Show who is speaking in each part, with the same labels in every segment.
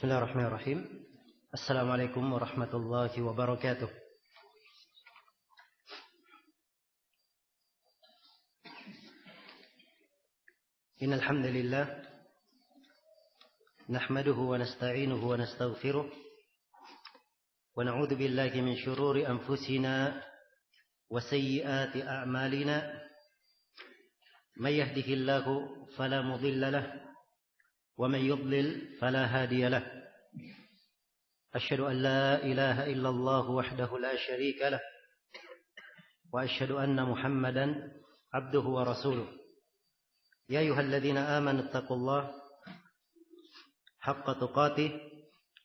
Speaker 1: Bismillahirrahmanirrahim. Assalamualaikum warahmatullahi wabarakatuh. Innal hamdalillah nahmaduhu wa nasta'inuhu wa nastaghfiruh wa na'udzu billahi min shururi anfusina wa sayyiati a'malina. May yahdihillahu fala mudilla lahu ومن يضلل فلا هادي له أشهد أن لا إله إلا الله وحده لا شريك له وأشهد أن محمدا عبده ورسوله يا أيها الذين آمنوا اتقوا الله حق تقاته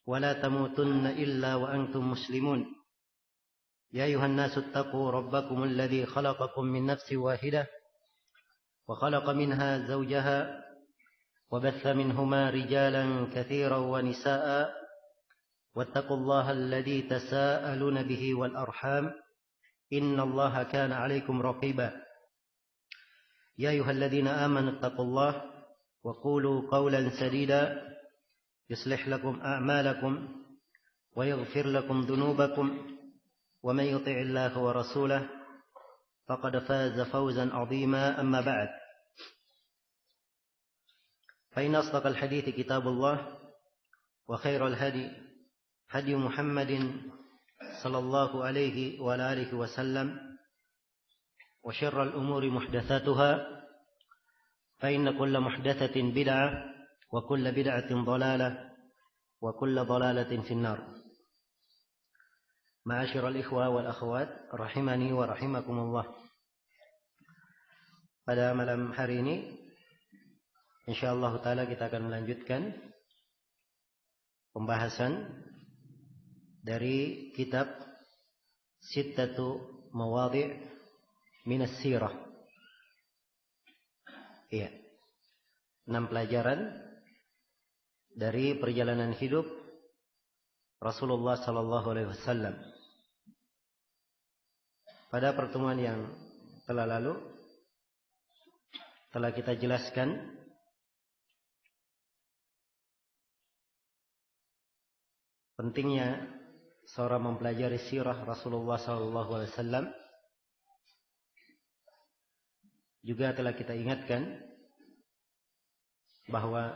Speaker 1: ولا تموتن إلا وأنتم مسلمون يا أيها الناس اتقوا ربكم الذي خلقكم من نفس واحدة وخلق منها زوجها وبث منهما رجالا كثيرا ونساء واتقوا الله الذي تساءلون به والأرحام إن الله كان عليكم رقيبا يا أيها الذين آمنوا اتقوا الله وقولوا قولا سديدا يصلح لكم أعمالكم ويغفر لكم ذنوبكم ومن يطع الله ورسوله فقد فاز فوزا عظيما أما بعد فإن أصدق الحديث كتاب الله وخير الهدي هدي محمد صلى الله عليه وعلى آله وسلم وشر الأمور محدثاتها فإن كل محدثة بدعة وكل بدعة ضلالة وكل ضلالة في النار. معاشر الإخوة والأخوات rahimani wa rahimakumullah. Pada malam hari ini insyaallah ta'ala kita akan melanjutkan pembahasan dari kitab Sittatu Mawadhi' Minas Sirah. Iya. 6 pelajaran dari perjalanan hidup Rasulullah sallallahu alaihi wasallam. Pada pertemuan yang telah lalu telah kita jelaskan pentingnya seorang mempelajari sirah Rasulullah SAW. Juga telah kita ingatkan bahwa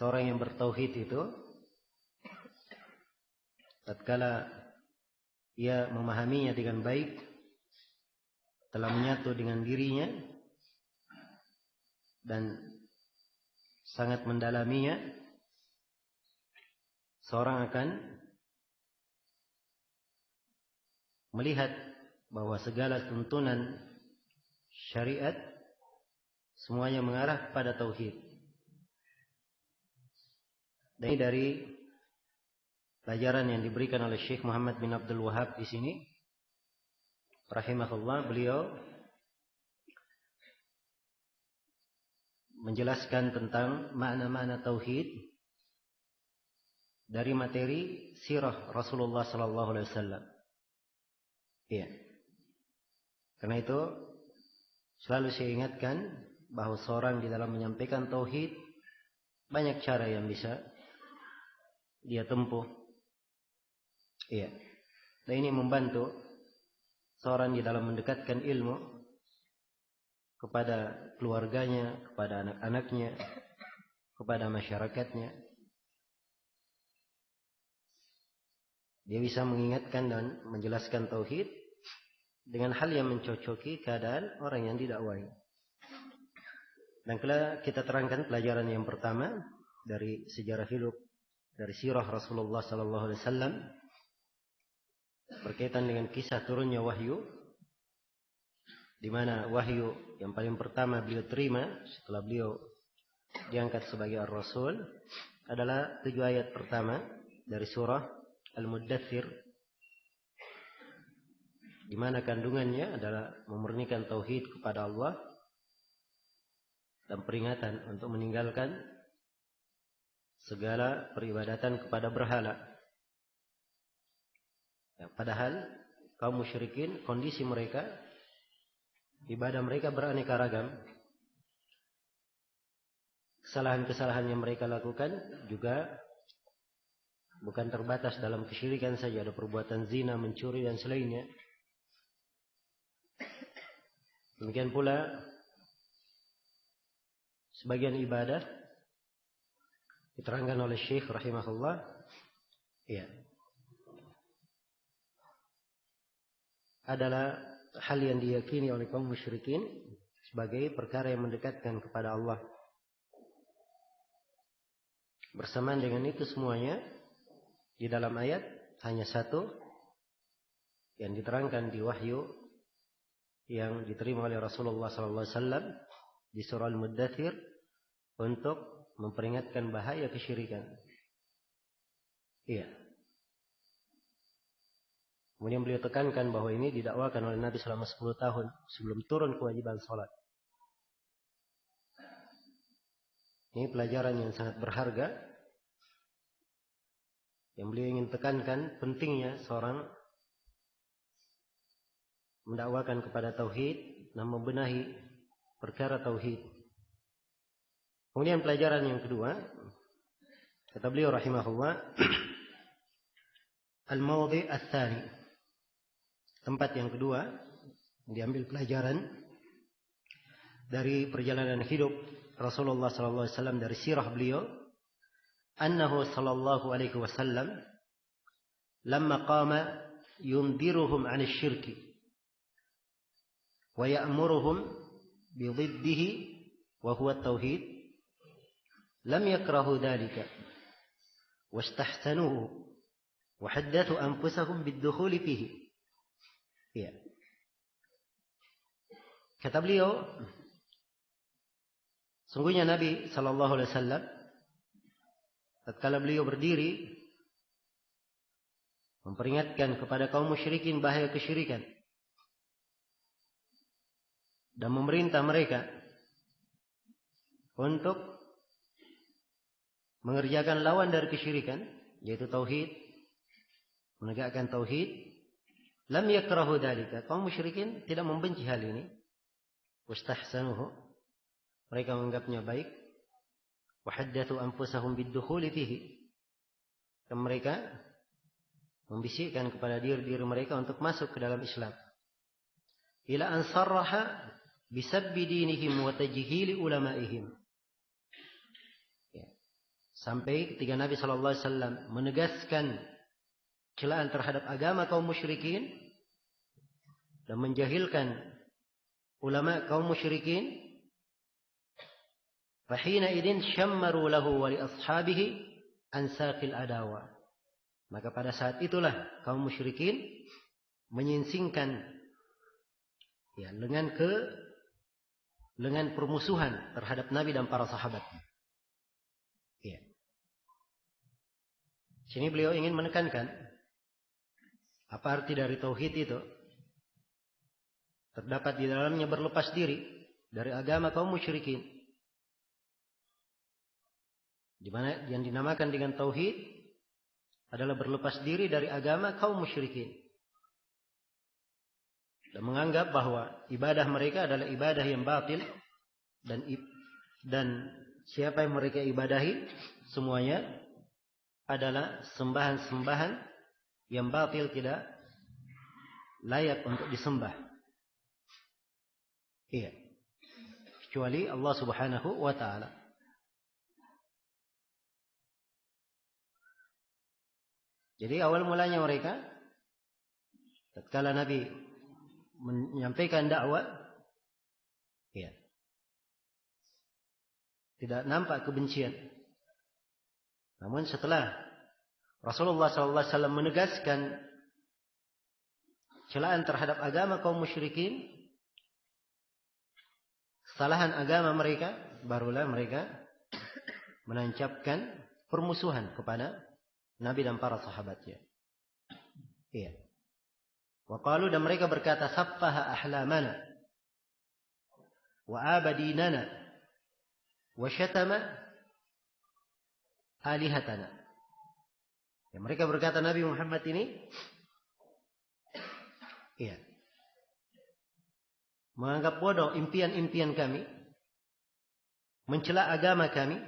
Speaker 1: seorang yang bertauhid itu tatkala ia memahaminya dengan baik, telah menyatu dengan dirinya dan sangat mendalaminya, seorang akan melihat bahwa segala tuntunan syariat semuanya mengarah pada tauhid. Dan ini dari pelajaran yang diberikan oleh Syekh Muhammad bin Abdul Wahhab di sini, rahimahullah. Beliau menjelaskan tentang makna-makna tauhid dari materi sirah Rasulullah sallallahu alaihi wasallam. Iya. Karena itu selalu saya ingatkan bahwa seorang di dalam menyampaikan tauhid banyak cara yang bisa dia tempuh. Iya. Dan ini membantu seorang di dalam mendekatkan ilmu kepada keluarganya, kepada anak-anaknya, kepada masyarakatnya. Dia bisa mengingatkan dan menjelaskan tauhid dengan hal yang mencocoki keadaan orang yang didakwai. Dan kita terangkan pelajaran yang pertama dari sejarah hidup dari sirah Rasulullah sallallahu alaihi wasallam berkaitan dengan kisah turunnya wahyu, di mana wahyu yang paling pertama beliau terima setelah beliau diangkat sebagai ar-rasul adalah 7 ayat pertama dari surah Al-Muddathir, di mana kandungannya adalah memurnikan tauhid kepada Allah dan peringatan untuk meninggalkan segala peribadatan kepada berhala. Ya, padahal kaum musyrikin kondisi mereka, ibadah mereka beraneka ragam. kesalahan-kesalahan yang mereka lakukan juga bukan terbatas dalam kesyirikan saja, ada perbuatan zina, mencuri dan selainnya. Demikian pula sebagian ibadah diterangkan oleh Syekh rahimahullah, ya, adalah hal yang diyakini oleh kaum musyrikin sebagai perkara yang mendekatkan kepada Allah. Bersamaan dengan itu semuanya di dalam ayat hanya satu yang diterangkan di wahyu yang diterima oleh Rasulullah SAW di surah Al-Muddathir untuk memperingatkan bahaya kesyirikan. Iya. Kemudian beliau tekankan bahwa ini didakwakan oleh Nabi selama 10 tahun sebelum turun kewajiban salat. Ini pelajaran yang sangat berharga yang beliau ingin tekankan, pentingnya seorang mendakwakan kepada tauhid dan membenahi perkara tauhid. Kemudian pelajaran yang kedua, kata beliau rahimahullah, al-mawdi' ats-tsani, tempat yang kedua diambil pelajaran dari perjalanan hidup Rasulullah sallallahu alaihi wasallam, dari sirah beliau, annahu sallallahu alaihi wasallam lamma qama yundiruhum 'an asy-syirki wa ya'muruhum bi dhiddihi wa huwa at-tauhid lam yakrahu dhalika wastahsanuhu wa haddathu anfusahum bid-dukhul fihi. Ya. Kata beliau, sungguhnya Nabi sallallahu alaihi wasallam tatkala beliau berdiri memperingatkan kepada kaum musyrikin bahaya kesyirikan dan memerintah mereka untuk mengerjakan lawan dari kesyirikan, yaitu tauhid, menegakkan tauhid. Lam yakrahu dzalika, kaum musyrikin tidak membenci hal ini. Wastahsanuhu, mereka menganggapnya baik. Wa haddatsu anfusahum bid-dukhul fihi, dan mereka membisikkan kepada diri mereka untuk masuk ke dalam Islam. Ila an sarraha bisabbi dinihim wa tajhili ulamaihim. Ya. Sampai ketika Nabi sallallahu alaihi wasallam menegaskan celaan terhadap agama kaum musyrikin dan menjahilkan ulama kaum musyrikin, fahina idin syammaru lahu wa li ashabihi an saqil adawa. Maka pada saat itulah kaum musyrikin menyingsingkan, ya, lengan permusuhan terhadap Nabi dan para sahabat. Ya. Sini beliau ingin menekankan apa arti dari tauhid itu. Terdapat di dalamnya berlepas diri dari agama kaum musyrikin, di mana yang dinamakan dengan tauhid adalah berlepas diri dari agama kaum musyrikin dan menganggap bahwa ibadah mereka adalah ibadah yang batil, dan siapa yang mereka ibadahi semuanya adalah sembahan-sembahan yang batil, tidak layak untuk disembah. Iya, kecuali Allah Subhanahu wa ta'ala. Jadi awal mulanya mereka, tatkala Nabi menyampaikan dakwah, ya, tidak nampak kebencian. Namun setelah Rasulullah SAW menegaskan celaan terhadap agama kaum musyrikin, kesalahan agama mereka, barulah mereka menancapkan permusuhan kepada Nabi dan para sahabatnya. Iya. Wa qalu, dan mereka berkata, saffaha ahlamana wa abadinana wa syatama alihatana. Ya, mereka berkata Nabi Muhammad ini, iya, menganggap bodoh impian-impian kami, mencela agama kami,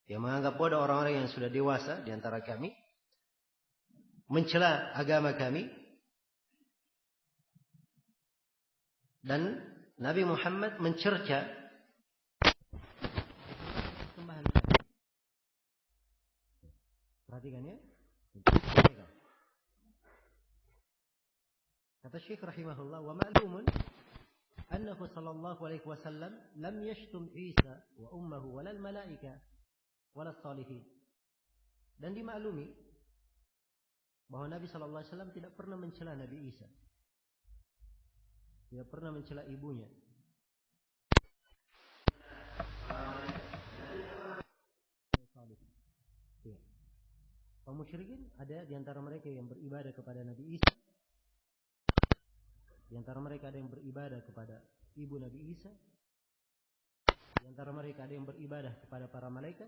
Speaker 1: yang menganggap bodoh orang-orang yang sudah dewasa di antara kami, mencela agama kami, dan Nabi Muhammad mencerca sembahan kami. Perhatikan ya. Kata Syekh rahimahullah, wa ma'lumun annahu sallallahu alaihi wasallam lam yashtum Isa wa ummuhu walal malaika walal salihin. Dan dimaklumi bahwa Nabi sallallahu alaihi wasallam tidak pernah mencela Nabi Isa. Tidak pernah mencela ibunya. Kaum musyrikin ada di antara mereka yang beribadah kepada Nabi Isa. Di antara mereka ada yang beribadah kepada ibu Nabi Isa. Di antara mereka ada yang beribadah kepada para malaikat.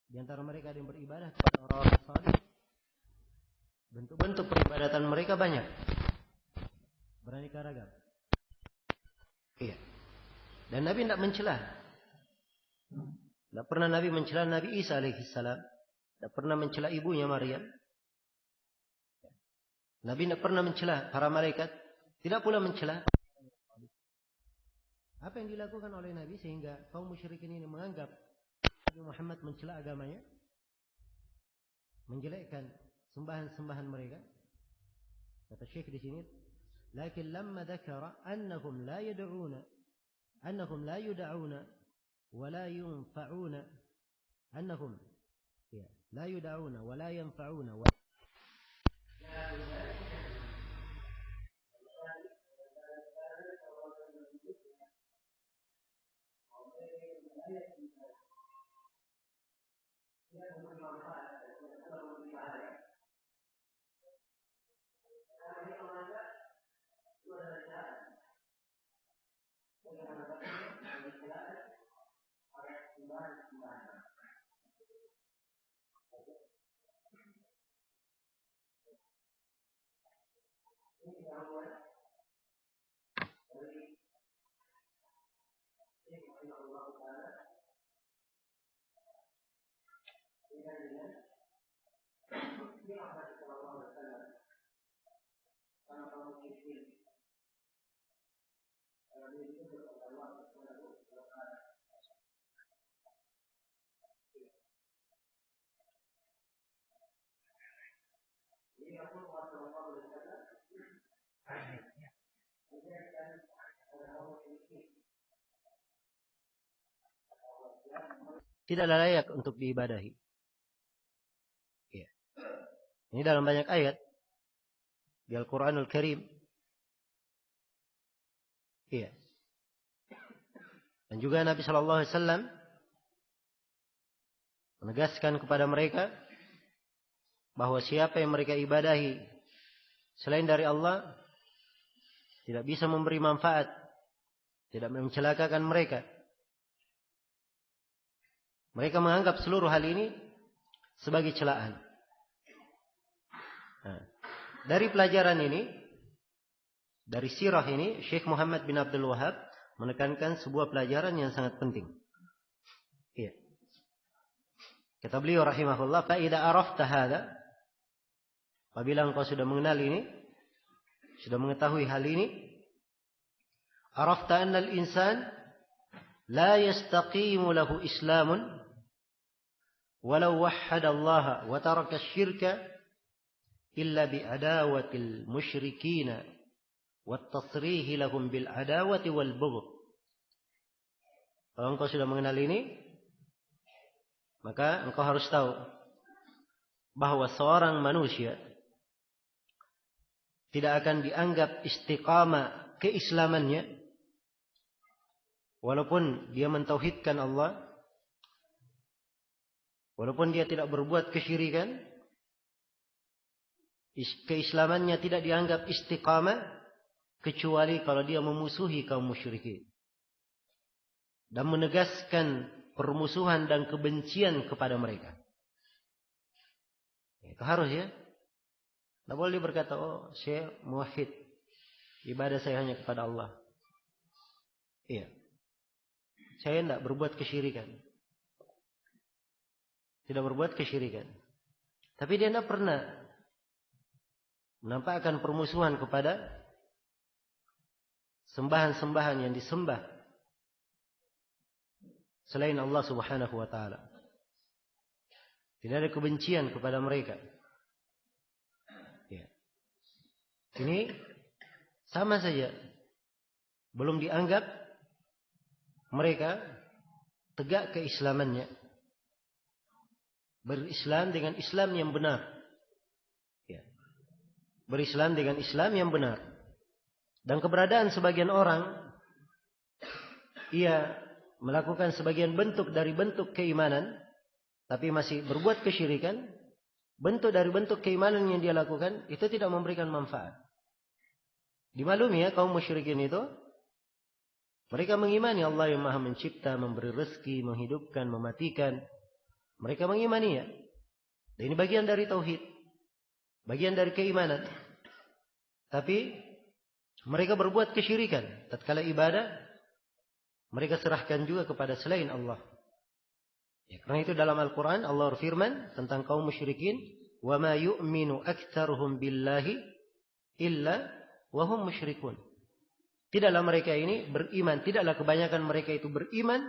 Speaker 1: Di antara mereka ada yang beribadah kepada orang-orang saleh. Bentuk-bentuk peribadatan mereka banyak, beraneka ragam. Iya. Dan Nabi tidak mencela. Tidak pernah Nabi mencela Nabi Isa alaihissalam. Tidak pernah mencela ibunya Maryam. Nabi tidak pernah mencela para malaikat. Tidak pula mencela. Apa yang dilakukan oleh Nabi sehingga kaum musyrikin ini menganggap Nabi Muhammad mencela agamanya, menjelekkan sembahan-sembahan mereka? Kata Syekh di sini, lakin lamma dzakara annahum la yud'una wa la yunfa'una, annahum la yud'una wa la yanfa'una wa tidaklah layak untuk diibadahi. Ya. Ini dalam banyak ayat di Al-Quranul Karim. Iya. Dan juga Nabi Shallallahu Alaihi Wasallam menegaskan kepada mereka bahwa siapa yang mereka ibadahi selain dari Allah tidak bisa memberi manfaat, tidak mencelakakan mereka. Mereka menganggap seluruh hal ini sebagai celaan. Nah, dari pelajaran ini, dari sirah ini, Syekh Muhammad bin Abdul Wahab menekankan sebuah pelajaran yang sangat penting. Iya. Kata beliau rahimahullah, fa idza arafta hadza, apabila engkau sudah mengenal ini, sudah mengetahui hal ini, arafta anna al-insan la yastaqimu lahu islamun walau wahhada Allah wa taraka asy-syirka illa bi adawatil musyrikin wa at-tasrih lahum bil adawati wal bughd. Kalau engkau sudah mengenal ini, maka engkau harus tahu bahwa seorang manusia tidak akan dianggap istiqamah keislamannya walaupun dia mentauhidkan Allah, walaupun dia tidak berbuat kesyirikan, keislamannya tidak dianggap istiqamah kecuali kalau dia memusuhi kaum musyrikin dan menegaskan permusuhan dan kebencian kepada mereka. Itu harus ya. Tidak boleh berkata, oh saya muwahhid, ibadah saya hanya kepada Allah. Iya. Saya tidak berbuat kesyirikan. Tidak berbuat kesyirikan. Tapi dia tidak pernah menampakkan permusuhan kepada sembahan-sembahan yang disembah selain Allah Subhanahu wa taala. Tidak ada kebencian kepada mereka. Ya. Ini sama saja. Belum dianggap mereka tegak keislamannya. Berislam dengan Islam yang benar. Ya. Berislam dengan Islam yang benar. Dan keberadaan sebagian orang, ia melakukan sebagian bentuk dari bentuk keimanan, tapi masih berbuat kesyirikan, bentuk dari bentuk keimanan yang dia lakukan, itu tidak memberikan manfaat. Dimaklumi ya, kaum musyrikin itu, mereka mengimani Allah yang maha mencipta, memberi rezeki, menghidupkan, mematikan. Mereka mengimani ya. Dan ini bagian dari tauhid. Bagian dari keimanan. Tapi mereka berbuat kesyirikan. Tatkala ibadah, mereka serahkan juga kepada selain Allah. Ya, karena itu dalam Al-Quran Allah berfirman tentang kaum musyrikin, وَمَا يُؤْمِنُ أَكْثَرُهُمْ بِاللَّهِ إِلَّا وَهُمْ مُشْرِكُونَ. Tidaklah mereka ini beriman, tidaklah kebanyakan mereka itu beriman,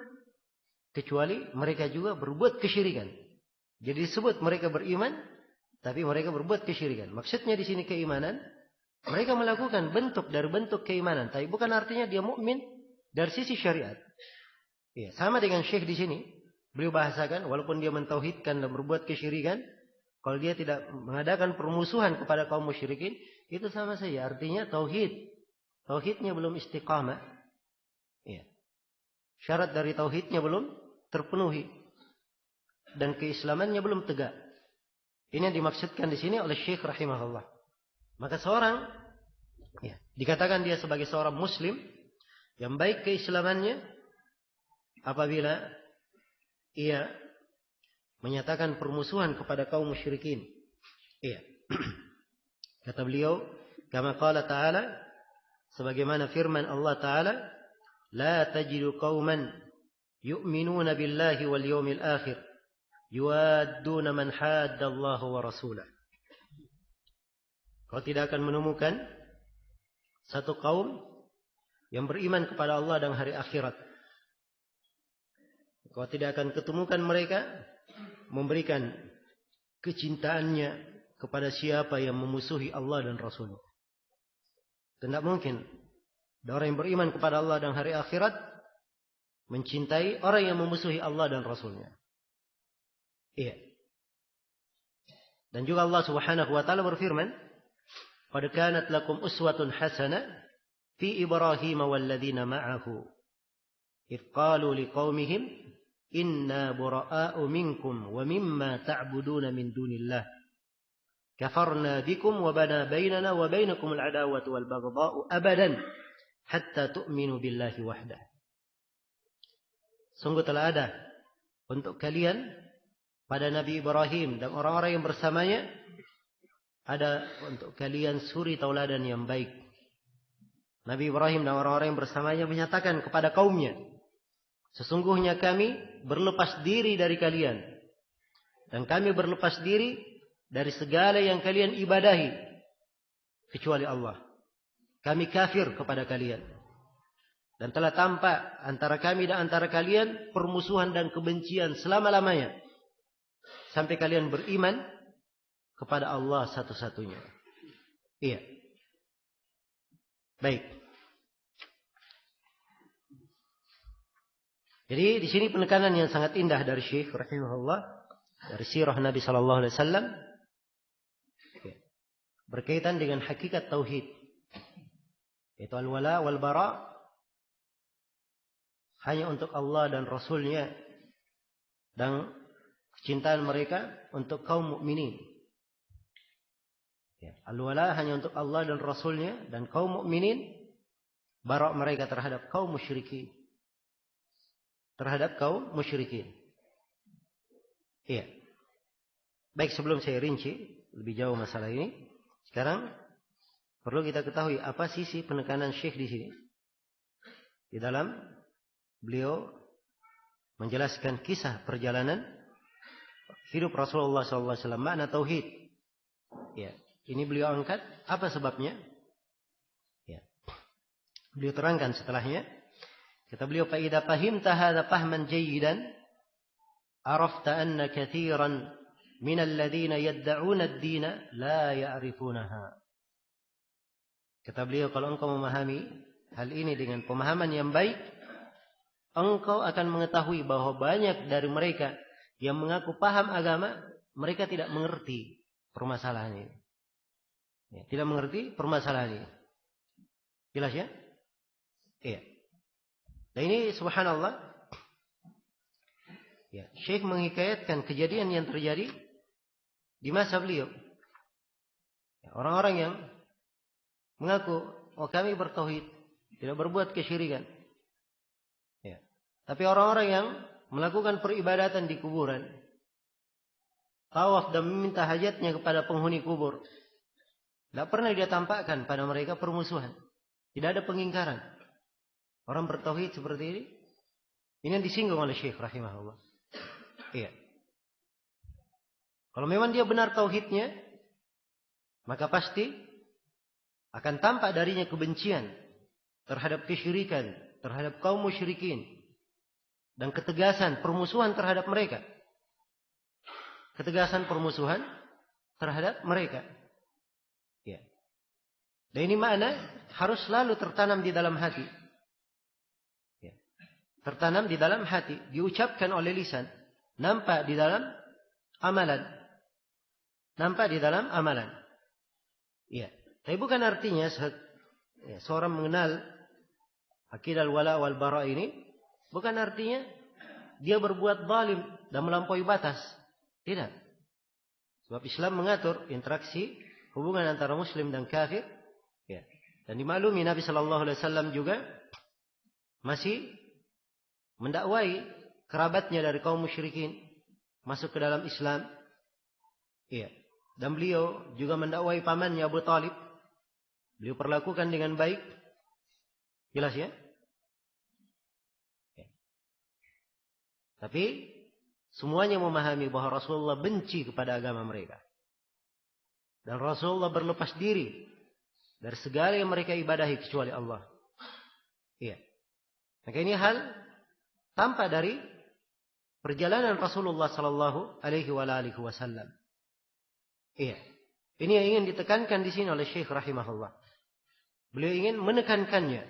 Speaker 1: kecuali mereka juga berbuat kesyirikan. Jadi disebut mereka beriman, tapi mereka berbuat kesyirikan. Maksudnya di sini keimanan, mereka melakukan bentuk dari bentuk keimanan, tapi bukan artinya dia mukmin dari sisi syariat. Ya, sama dengan Syekh di sini, beliau bahasakan, walaupun dia mentauhidkan dan berbuat kesyirikan, kalau dia tidak mengadakan permusuhan kepada kaum musyrikin, itu sama saja. Artinya tauhidnya belum istiqamah. Ya. Syarat dari tauhidnya belum terpenuhi dan keislamannya belum tegak. Ini yang dimaksudkan di sini oleh Syekh rahimahullah. Maka seorang dikatakan dia sebagai seorang muslim yang baik keislamannya apabila ia menyatakan permusuhan kepada kaum musyrikin. Iya. Kata beliau, kama qala ta'ala, sebagaimana firman Allah Ta'ala, la tajidu qauman yu'minuna billahi wal yawmil akhir yuwadduna man hadda Allah wa rasulah. Kau tidak akan menemukan satu kaum yang beriman kepada Allah dan hari akhirat. Kau tidak akan ketemukan mereka memberikan kecintaannya kepada siapa yang memusuhi Allah dan Rasulnya. Tidak mungkin orang yang beriman kepada Allah dan hari akhirat mencintai orang yang memusuhi Allah dan Rasulnya. Iya. Dan juga Allah Subhanahu wa taala berfirman, "Qad kanat lakum uswatun hasanah fi Ibrahim walladzina ma'ahu idh qalu liqaumihim inna bura'a'u minkum wa mimma ta'buduna min dunillah kafarna bikum wa bana bainana wa bainakum al-'adawatu wal baghdha'u abadan hatta tu'minu billahi wahdah." Sungguh telah ada untuk kalian pada Nabi Ibrahim dan orang-orang yang bersamanya, ada untuk kalian suri tauladan yang baik. Nabi Ibrahim dan orang-orang yang bersamanya menyatakan kepada kaumnya, sesungguhnya kami berlepas diri dari kalian dan kami berlepas diri dari segala yang kalian ibadahi kecuali Allah. Kami kafir kepada kalian. Dan telah tampak antara kami dan antara kalian permusuhan dan kebencian selama-lamanya. Sampai kalian beriman kepada Allah satu-satunya. Iya. Baik. Jadi di sini penekanan yang sangat indah dari Syekh rahimahullah dari sirah Nabi sallallahu alaihi wasallam berkaitan dengan hakikat tauhid. Yaitu al-wala wal bara hanya untuk Allah dan Rasulnya, dan kecintaan mereka untuk kaum mukminin. Ya, al-wala hanya untuk Allah dan Rasulnya dan kaum mukminin, bara mereka terhadap kaum musyrikin. Terhadap kaum musyrikin. Iya. Baik, sebelum saya rinci lebih jauh masalah ini, sekarang perlu kita ketahui apa sisi penekanan Syekh di sini. di dalam beliau menjelaskan kisah perjalanan hidup Rasulullah SAW, makna tauhid. Ya, ini beliau angkat. Apa sebabnya? Ya, beliau terangkan setelahnya. Kata beliau, "Fa'idha fahimta hadha fahman jayyidan, arafta anna kathiran min alladhina yadda'una ad-dina la ya'rifunaha." Kata beliau, kalau engkau memahami hal ini dengan pemahaman yang baik, engkau akan mengetahui bahwa banyak dari mereka yang mengaku paham agama, mereka tidak mengerti permasalahan ini. Ya, tidak mengerti permasalahan ini. Jelas ya? Iya. Dan ini subhanallah, ya, Syekh menghikayatkan kejadian yang terjadi di masa beliau. Ya, orang-orang yang mengaku, oh kami bertauhid, tidak berbuat kesyirikan. Ya. Tapi orang-orang yang melakukan peribadatan di kuburan, tawaf dan meminta hajatnya kepada penghuni kubur, tidak pernah dia tampakkan pada mereka permusuhan. Tidak ada pengingkaran. Orang bertauhid seperti ini yang disinggung oleh Syekh rahimahullah. Iya. Kalau memang dia benar tauhidnya, maka pasti akan tampak darinya kebencian terhadap kesyirikan, terhadap kaum musyrikin, dan ketegasan permusuhan terhadap mereka. Ketegasan permusuhan terhadap mereka. Ya. Dan ini makna harus selalu tertanam di dalam hati. Ya. Tertanam di dalam hati, diucapkan oleh lisan, nampak di dalam amalan. Nampak di dalam amalan. Ya. Tapi bukan artinya seorang mengenal akidah wala wal bara ini, bukan artinya dia berbuat zalim dan melampaui batas. Tidak. Sebab Islam mengatur interaksi hubungan antara muslim dan kafir. Ya. Dan dimaklumi Nabi sallallahu alaihi wasallam juga masih mendakwai kerabatnya dari kaum musyrikin masuk ke dalam Islam. Ya. Dan beliau juga mendakwai pamannya Abu Talib. Beliau perlakukan dengan baik. Jelas ya? Ya. Tapi semuanya memahami bahwa Rasulullah benci kepada agama mereka. Dan Rasulullah berlepas diri dari segala yang mereka ibadahi kecuali Allah. Iya. Maka ini hal tampak dari perjalanan Rasulullah sallallahu alaihi wasallam. Iya. Ini yang ingin ditekankan di sini oleh Syekh rahimahullah. Beliau ingin menekankannya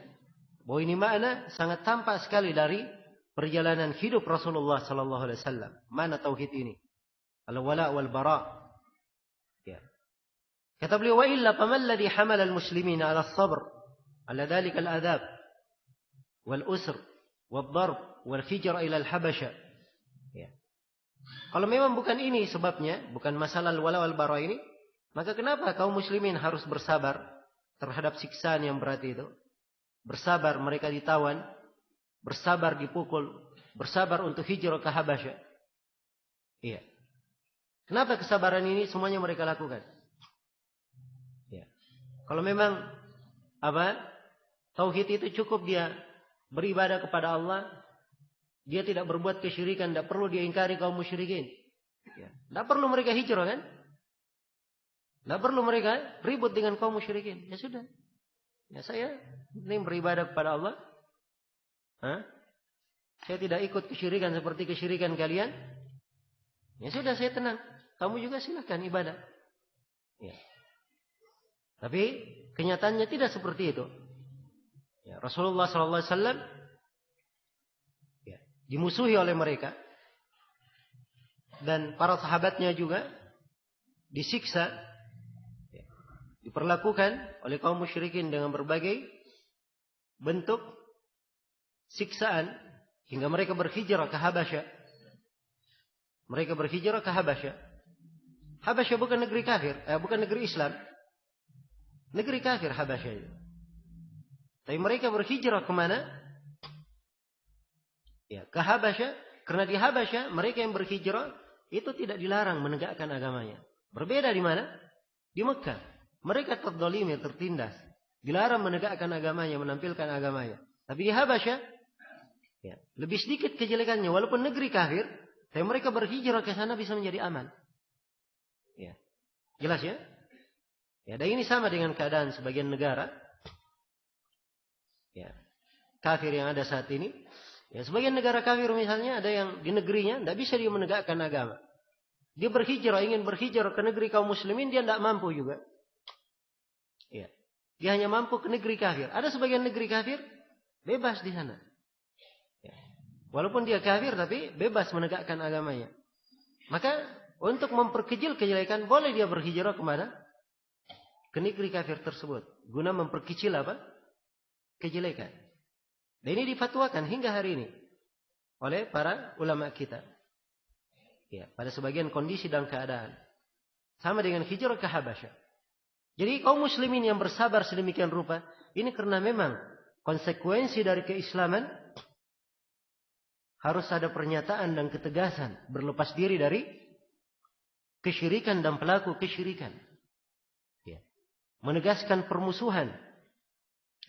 Speaker 1: bahwa ini makna sangat tampak sekali dari perjalanan hidup Rasulullah sallallahu alaihi wasallam. Mana tauhid ini? Al-wala wal bara. Ya. Kata beliau, wa illa famal ladzi hamala al-muslimina 'ala as-sabr 'ala dhalika al-adab wal usr wad darb wal hijra ila al-habasha. Ya. Kalau memang bukan ini sebabnya, bukan masalah al-wala wal bara ini, maka kenapa kaum muslimin harus bersabar terhadap siksaan yang berat itu? Bersabar mereka ditawan, bersabar dipukul, bersabar untuk hijrah ke Habasyah. Iya. Kenapa kesabaran ini semuanya mereka lakukan? Ya. Kalau memang tauhid itu cukup dia beribadah kepada Allah, dia tidak berbuat kesyirikan, tidak perlu dia ingkari kaum musyrikin. Ya. Tidak perlu mereka hijrah kan? Tidak perlu mereka ribut dengan kaum musyrikin. Ya sudah. Ya saya ini beribadah kepada Allah. Saya tidak ikut kesyirikan seperti kesyirikan kalian. Ya sudah, saya tenang. Kamu juga silakan ibadah. Ya. Tapi kenyataannya tidak seperti itu. Ya, Rasulullah SAW ya, dimusuhi oleh mereka. Dan para sahabatnya juga disiksa. Ya, diperlakukan oleh kaum musyrikin dengan berbagai bentuk siksaan hingga mereka berhijrah ke Habasyah. Mereka berhijrah ke Habasyah. Habasyah bukan negeri kafir, bukan negeri Islam. Negeri kafir Habasyah itu. Tapi mereka berhijrah ke mana? Ya, ke Habasyah, karena di Habasyah mereka yang berhijrah itu tidak dilarang menegakkan agamanya. Berbeda di mana? Di Mekah. Mereka terdolimi, tertindas. Dilarang menegakkan agamanya, menampilkan agamanya. Tapi di Habasyah, ya, lebih sedikit kejelekannya. Walaupun negeri kafir, tapi mereka berhijrah ke sana bisa menjadi aman. Ya. Jelas ya? Ya, dan ini sama dengan keadaan sebagian negara. Ya. Kafir yang ada saat ini. Ya, sebagian negara kafir misalnya ada yang di negerinya tidak bisa dia menegakkan agama. Dia berhijrah, ingin berhijrah ke negeri kaum muslimin, dia tidak mampu juga. Ya. Dia hanya mampu ke negeri kafir. Ada sebagian negeri kafir bebas di sana. Ya. Walaupun dia kafir tapi bebas menegakkan agamanya. Maka untuk memperkecil kejelekan boleh dia berhijrah kemana? Ke negeri kafir tersebut. Guna memperkecil apa? Kejelekan. Dan ini difatwakan hingga hari ini oleh para ulama kita. Ya, pada sebagian kondisi dan keadaan. Sama dengan hijrah ke Habasyah. Jadi kaum muslimin yang bersabar sedemikian rupa, ini karena memang konsekuensi dari keislaman harus ada pernyataan dan ketegasan, berlepas diri dari kesyirikan dan pelaku kesyirikan. Ya. Menegaskan permusuhan.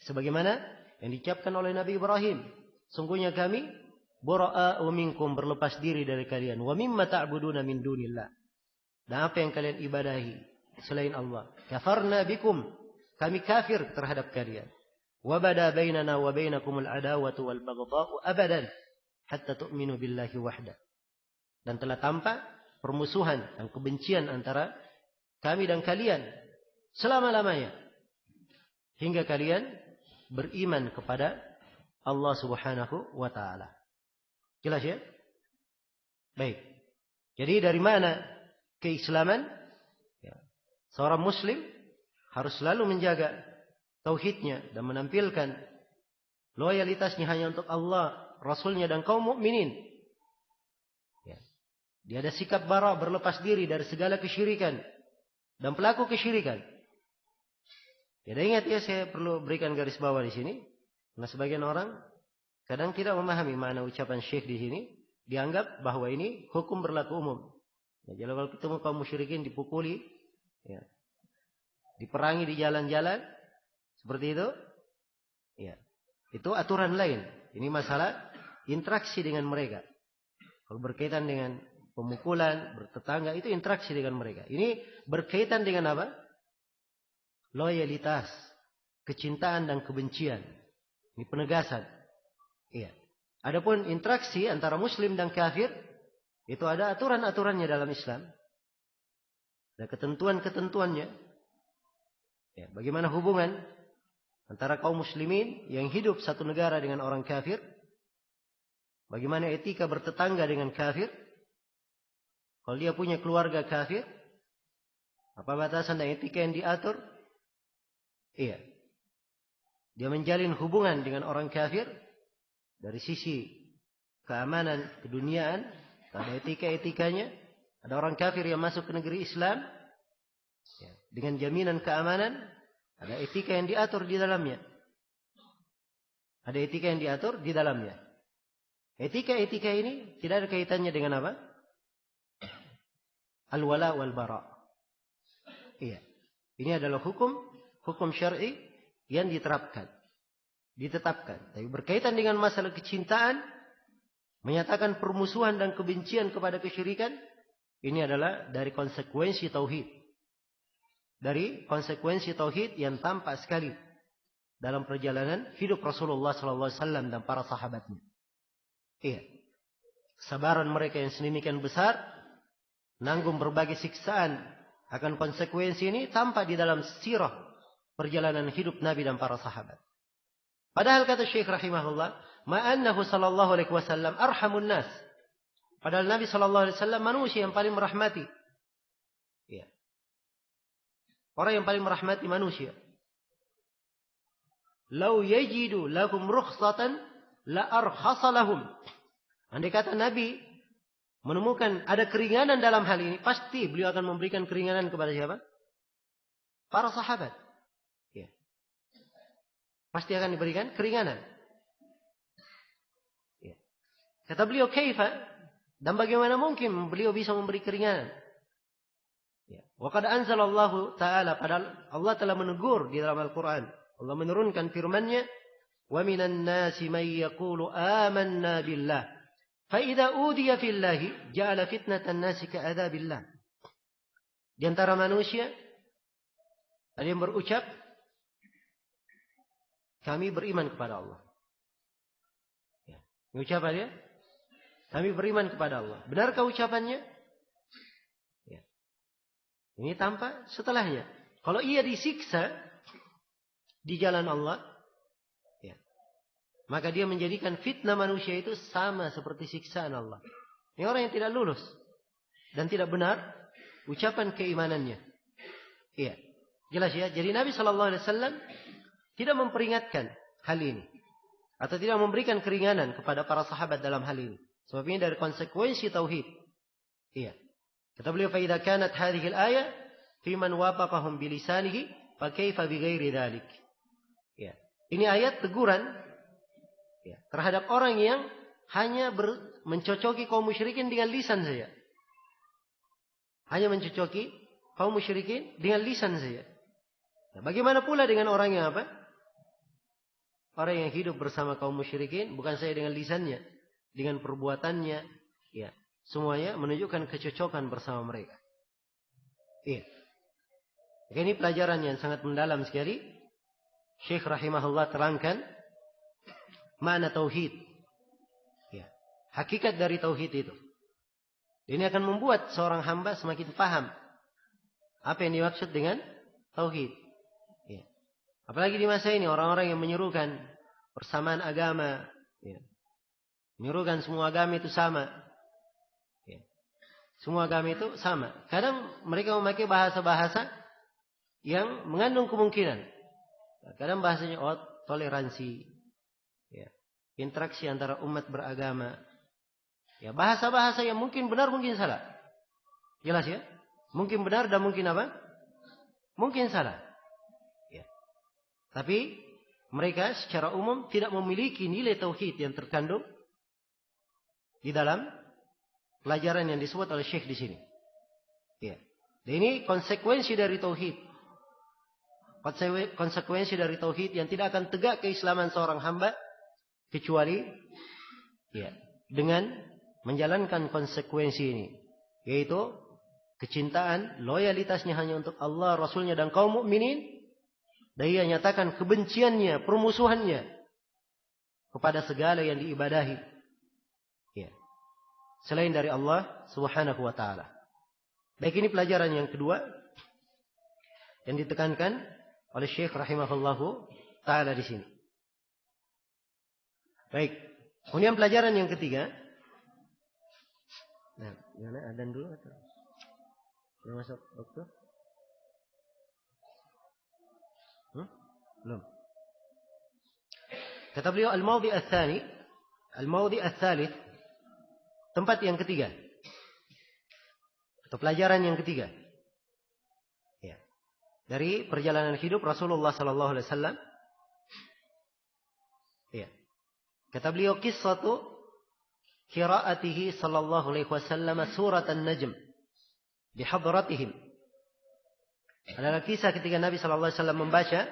Speaker 1: Sebagaimana yang diucapkan oleh Nabi Ibrahim. Sungguhnya kami bura'a minkum, berlepas diri dari kalian. Wa mimma ta'buduna min dunillah. Dan apa yang kalian ibadahi selain Allah. Kafarna bikum. Kami kafir terhadap kalian. Wa bada bainana wa bainakumul adawatu wal baghdha'u abadan hatta tu'minu billahi wahda. Dan telah tampak permusuhan dan kebencian antara kami dan kalian selama-lamanya hingga kalian beriman kepada Allah Subhanahu wa taala. Jelas ya? Baik. Jadi dari mana keislaman? Ya. Seorang muslim harus selalu menjaga tauhidnya dan menampilkan loyalitasnya hanya untuk Allah, Rasulnya dan kaum mukminin. Ya. Dia ada sikap bara, berlepas diri dari segala kesyirikan dan pelaku kesyirikan. Ya, ingat ya, saya perlu berikan garis bawah di sini. Karena sebagian orang kadang tidak memahami makna ucapan syekh di sini. Dianggap bahwa ini hukum berlaku umum. Ya, jadi kalau ketemu kaum musyrikin dipukuli, ya, diperangi di jalan-jalan, seperti itu. Ya, itu aturan lain. Ini masalah interaksi dengan mereka. Kalau berkaitan dengan pemukulan, bertetangga, itu interaksi dengan mereka. Ini berkaitan dengan apa? Loyalitas, kecintaan dan kebencian. Ini penegasan. Iya. Adapun interaksi antara muslim dan kafir, itu ada aturan-aturannya dalam Islam. Ada ketentuan-ketentuannya. Ya, bagaimana hubungan antara kaum muslimin yang hidup satu negara dengan orang kafir? Bagaimana etika bertetangga dengan kafir? Kalau dia punya keluarga kafir, apa batasan dan etika yang diatur? Iya. Dia menjalin hubungan dengan orang kafir dari sisi keamanan keduniaan, ada etika-etikanya. Ada orang kafir yang masuk ke negeri Islam ya, dengan jaminan keamanan, ada etika yang diatur di dalamnya. Ada etika yang diatur di dalamnya. Etika-etika ini tidak ada kaitannya dengan apa? Al-wala wal bara. Iya. Ini adalah hukum syar'i yang ditetapkan. Tapi berkaitan dengan masalah kecintaan, menyatakan permusuhan dan kebencian kepada kesyirikan, ini adalah dari konsekuensi tauhid. Dari konsekuensi tauhid yang tampak sekali dalam perjalanan hidup Rasulullah SAW dan para sahabatnya. Iya. Kesabaran mereka yang sedemikian besar, nanggung berbagai siksaan akan konsekuensi ini tampak di dalam sirah perjalanan hidup Nabi dan para sahabat. Padahal kata Syekh rahimahullah, ma'annahu sallallahu alaihi wasallam arhamun nas. Padahal Nabi sallallahu alaihi wasallam manusia yang paling merahmati. Ya. Orang yang paling merahmati manusia. Lau yajidu lahum rukhsatan la arkhasa lahum. Andai kata Nabi menemukan ada keringanan dalam hal ini, pasti beliau akan memberikan keringanan kepada siapa? Para sahabat. Pasti akan diberikan keringanan. Ya. Kata beliau, kaifa? Dan bagaimana mungkin beliau bisa memberi keringanan? Ya. Wa qad anzalallahu ta'ala, padahal Allah telah menegur di dalam Al-Quran. Allah menurunkan firman-Nya, Wa minan nasi man yaqulu amanna billah. Fa idza udiya fillahi ja'ala fitnatan nasi ka'adzabillah. Di antara manusia ada yang berucap, kami beriman kepada Allah. Ya. Ucapan dia, kami beriman kepada Allah. Benarkah ucapannya? Ya. Ini tanpa setelahnya. Kalau ia disiksa di jalan Allah, ya, maka dia menjadikan fitnah manusia itu sama seperti siksaan Allah. Ini orang yang tidak lulus dan tidak benar ucapan keimanannya. Iya, jelas ya. Jadi Nabi SAW tidak memperingatkan hal ini atau tidak memberikan keringanan kepada para sahabat dalam hal ini. Sebab ini dari konsekuensi tauhid. Iya. Kata beliau, fa idza kanat hadhihi al-ayah fi man wafaqahum bi lisanihi fa kaifa bi ghairi dzalik. Ya. Ini ayat teguran, ya, terhadap orang yang hanya mencocoki kaum musyrikin dengan lisan saja. Hanya mencocoki kaum musyrikin dengan lisan saja. Nah, bagaimana pula dengan orang yang apa? Orang yang hidup bersama kaum musyrikin bukan saja dengan lisannya, dengan perbuatannya, ya, semuanya menunjukkan kecocokan bersama mereka. Iya. Ini pelajaran yang sangat mendalam sekali. Syekh rahimahullah terangkan makna tauhid. Ya, hakikat dari tauhid itu. Ini akan membuat seorang hamba semakin paham apa yang dimaksud dengan tauhid. Ya. Apalagi di masa ini orang-orang yang menyerukan persamaan agama, ya, menyerukan semua agama itu sama. Ya. Semua agama itu sama. Kadang mereka memakai bahasa-bahasa yang mengandung kemungkinan. Kadang bahasanya toleransi, ya, interaksi antara umat beragama. Ya, bahasa-bahasa yang mungkin benar mungkin salah. Jelas ya? Mungkin benar dan mungkin apa? Mungkin salah. Ya. Tapi mereka secara umum tidak memiliki nilai tauhid yang terkandung di dalam pelajaran yang disebut oleh Syekh di sini. Ya. Dan ini konsekuensi dari tauhid. Konsekuensi dari tauhid yang tidak akan tegak keislaman seorang hamba kecuali, ya, dengan menjalankan konsekuensi ini, yaitu kecintaan, loyalitasnya hanya untuk Allah, Rasulnya dan kaum mukminin, dan ia nyatakan kebenciannya, permusuhannya kepada segala yang diibadahi, ya, selain dari Allah Subhanahu wa taala. Baik, ini pelajaran yang kedua yang ditekankan oleh Syekh rahimahullahu taala di sini. Baik, kemudian pelajaran yang ketiga. Nah, gimana, adzan dulu atau belum masuk waktu? Belum. Kata beliau al-mawdi' ats-tsani, al-mawdi' ats-tsalits, tempat yang ketiga. Atau pelajaran yang ketiga. Ya. Dari perjalanan hidup Rasulullah sallallahu alaihi wasallam. Ya. Kata beliau, qissatu qiraatihi sallallahu alaihi wasallam surat An-Najm di hadratihim. Adalah kisah ketika Nabi sallallahu alaihi wasallam membaca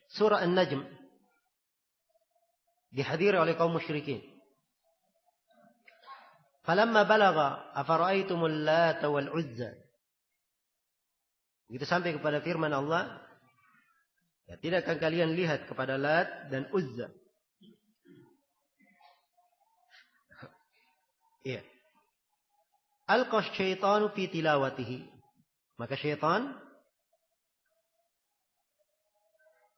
Speaker 1: surah An-Najm dihadiri oleh kaum musyrikin. Falamma balagha afara'aytumul Lata wal Uzza. Begitu sampai kepada firman Allah, ya, tidakkah kalian lihat kepada Lat dan Uzza? Iya. Alqa syaitanu fi tilawatihi. Maka syaitan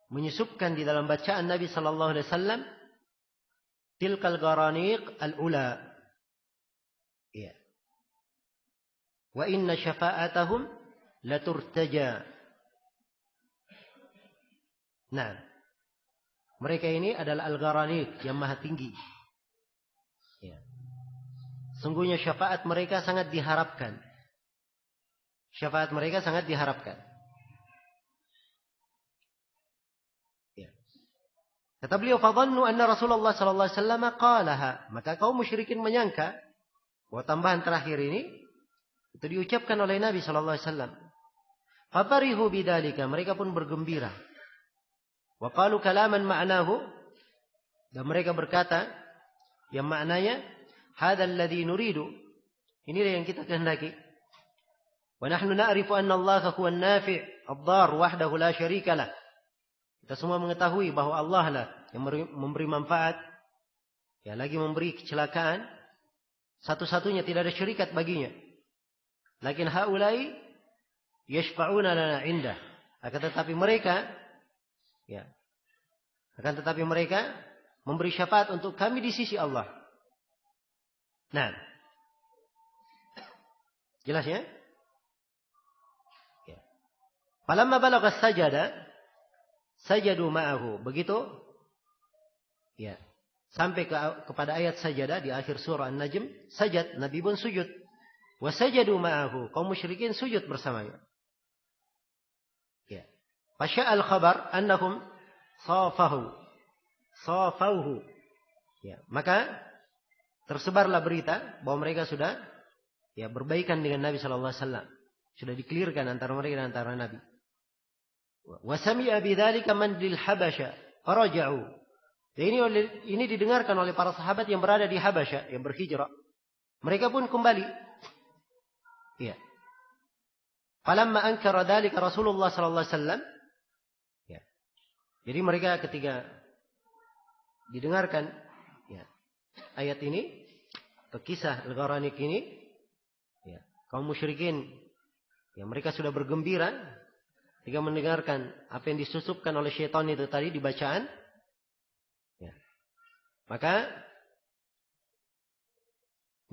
Speaker 1: menyusupkan di dalam bacaan Nabi sallallahu alaihi wasallam tilkal garaniq al-ula. Iya. Wa inna syafa'atahum laturtaja. Nah, mereka ini adalah al-garaniq yang maha tinggi. Ya. Sungguhnya syafaat mereka sangat diharapkan. Syafaat mereka sangat diharapkan. Ya. Kata beliau, fadhannu anna Rasulullah sallallahu alaihi wasallam qalaha. Maka kaum musyrikin menyangka bahwa tambahan terakhir ini itu diucapkan oleh Nabi sallallahu alaihi wasallam. Fafarihu bidzalika, mereka pun bergembira. Wa qalu kalaman ma'nahu, dan mereka berkata yang maknanya hadzal ladzi nuridu, inilah yang kita kehendaki. Wa nahnu na'rifu anna Allah huwa an-nafi' ad-dar wahdahu la syarika lah. Kita semua mengetahui bahwa Allah lah yang memberi manfaat, ya lagi memberi kecelakaan, satu-satunya, tidak ada syarikat baginya. Lakin haulai yashfa'una lana indah. Akan tetapi mereka memberi syafaat untuk kami di sisi Allah. Nah, jelas ya? Falamma balagha sajada sajadu ma'ahu. Begitu ya, sampai kepada ayat sajadah di akhir surah An-Najm, sajad, Nabi pun sujud. Wa sajadu ma'ahu, kaum musyrikin sujud bersamanya. Ya. Fasya'al khabar annahum safauhu. Ya, maka tersebarlah berita bahwa mereka sudah berbaikan dengan Nabi sallallahu alaihi wasallam. Sudah dikelirkan antara mereka dan antara Nabi. Wa sami'a bidzalika man lil habasya faraja'u. Ini didengarkan oleh para sahabat yang berada di Habasyah, yang berhijrah. Mereka pun kembali. Iya. Falamma ankara dzalika Rasulullah sallallahu alaihi wasallam. Ya. Jadi mereka ketika didengarkan ayat ini, atau kisah Al-Gharanik ini, kaum musyrikin mereka sudah bergembira ketika mendengarkan apa yang disusupkan oleh syaitan itu tadi di bacaan. Maka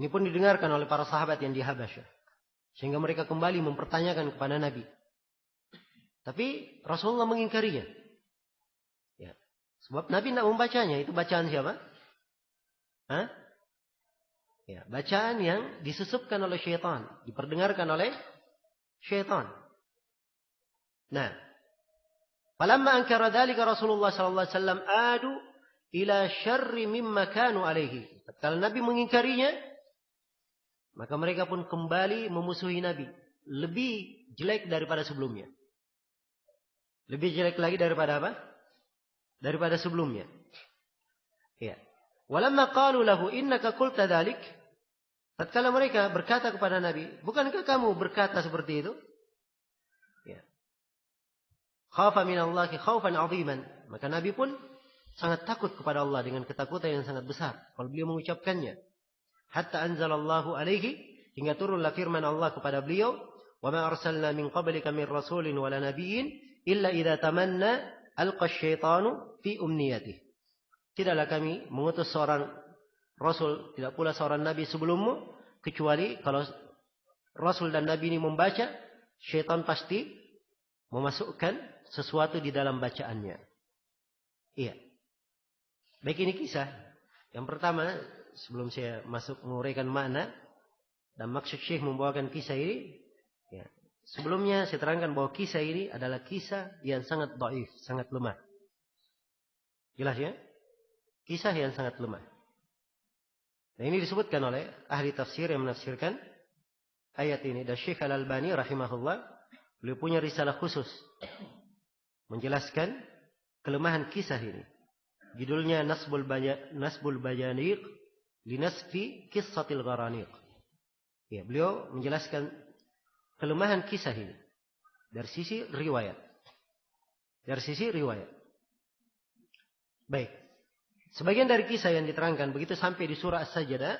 Speaker 1: ini pun didengarkan oleh para sahabat yang di Habasyah, sehingga mereka kembali mempertanyakan kepada Nabi. Tapi Rasulullah mengingkarinya. Ya. Sebab Nabi tidak membacanya. Itu bacaan siapa? Ya, bacaan yang disusupkan oleh syaitan, diperdengarkan oleh syaitan. Nah, falamma ankara dzalika Rasulullah sallallahu alaihi wasallam adu ila syarri mimma kanu alaihi. Kalau Nabi mengingkarinya, maka mereka pun kembali memusuhi Nabi, lebih jelek daripada sebelumnya. Lebih jelek lagi daripada apa? Daripada sebelumnya. Ya. Walamma qalu lahu innaka qulta dzalik. Tatkala mereka berkata kepada Nabi, bukankah kamu berkata seperti itu? Ya. Khafa minallahi khaufan 'aziman. Maka Nabi pun sangat takut kepada Allah dengan ketakutan yang sangat besar kalau beliau mengucapkannya. Hatta anzalallahu alaihi, hingga turunlah firman Allah kepada beliau, "Wa ma arsalna min qablika min rasulin wala nabiyyin illa idza tamanna alqa asyaitanu fi umniyatihi." Tidaklah kami mengutus seorang rasul, tidak pula seorang nabi sebelummu, kecuali kalau rasul dan nabi ini membaca, syaitan pasti memasukkan sesuatu di dalam bacaannya. Iya. Baik, ini kisah. Yang pertama, sebelum saya masuk menguraikan makna dan maksud Syekh membawakan kisah ini, sebelumnya saya terangkan bahwa kisah ini adalah kisah yang sangat dhaif, sangat lemah. Jelas ya? Kisah yang sangat lemah. Dan ini disebutkan oleh ahli tafsir yang menafsirkan ayat ini. Dan Syekh Al-Albani rahimahullah, beliau punya risalah khusus menjelaskan kelemahan kisah ini. Judulnya Nasbul Bajaniq linasfi Qissatil Gharaniq. Ya, beliau menjelaskan kelemahan kisah ini dari sisi riwayat. Dari sisi riwayat. Baik. Sebagian dari kisah yang diterangkan begitu sampai di surah As-Sajdah,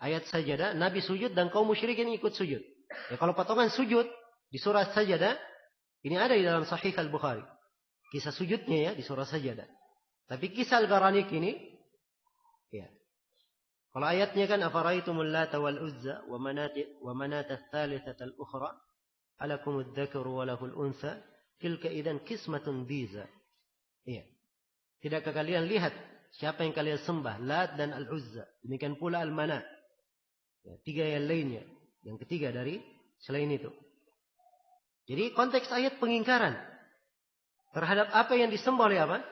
Speaker 1: ayat Sajdah, Nabi sujud dan kaum musyrikin ikut sujud. Ya, kalau potongan sujud di surah As-Sajdah ini ada di dalam Sahih Al-Bukhari. Kisah sujudnya ya di surah Sajdah. Tapi kisah Al-Gharanik ini, kalau ayatnya kan afaraitumul lata wal uzza wa manat ats-tsalitsata al-ukhra alakumudz dzakaru wa lahul untha tilka idzan qismatun diza. Iya. Tidakkah kalian lihat siapa yang kalian sembah, Lat dan Al-Uzza, demikian pula Al-Manat. Ya, tiga yang lainnya, yang ketiga dari selain itu. Jadi konteks ayat pengingkaran terhadap apa yang disembah oleh apa?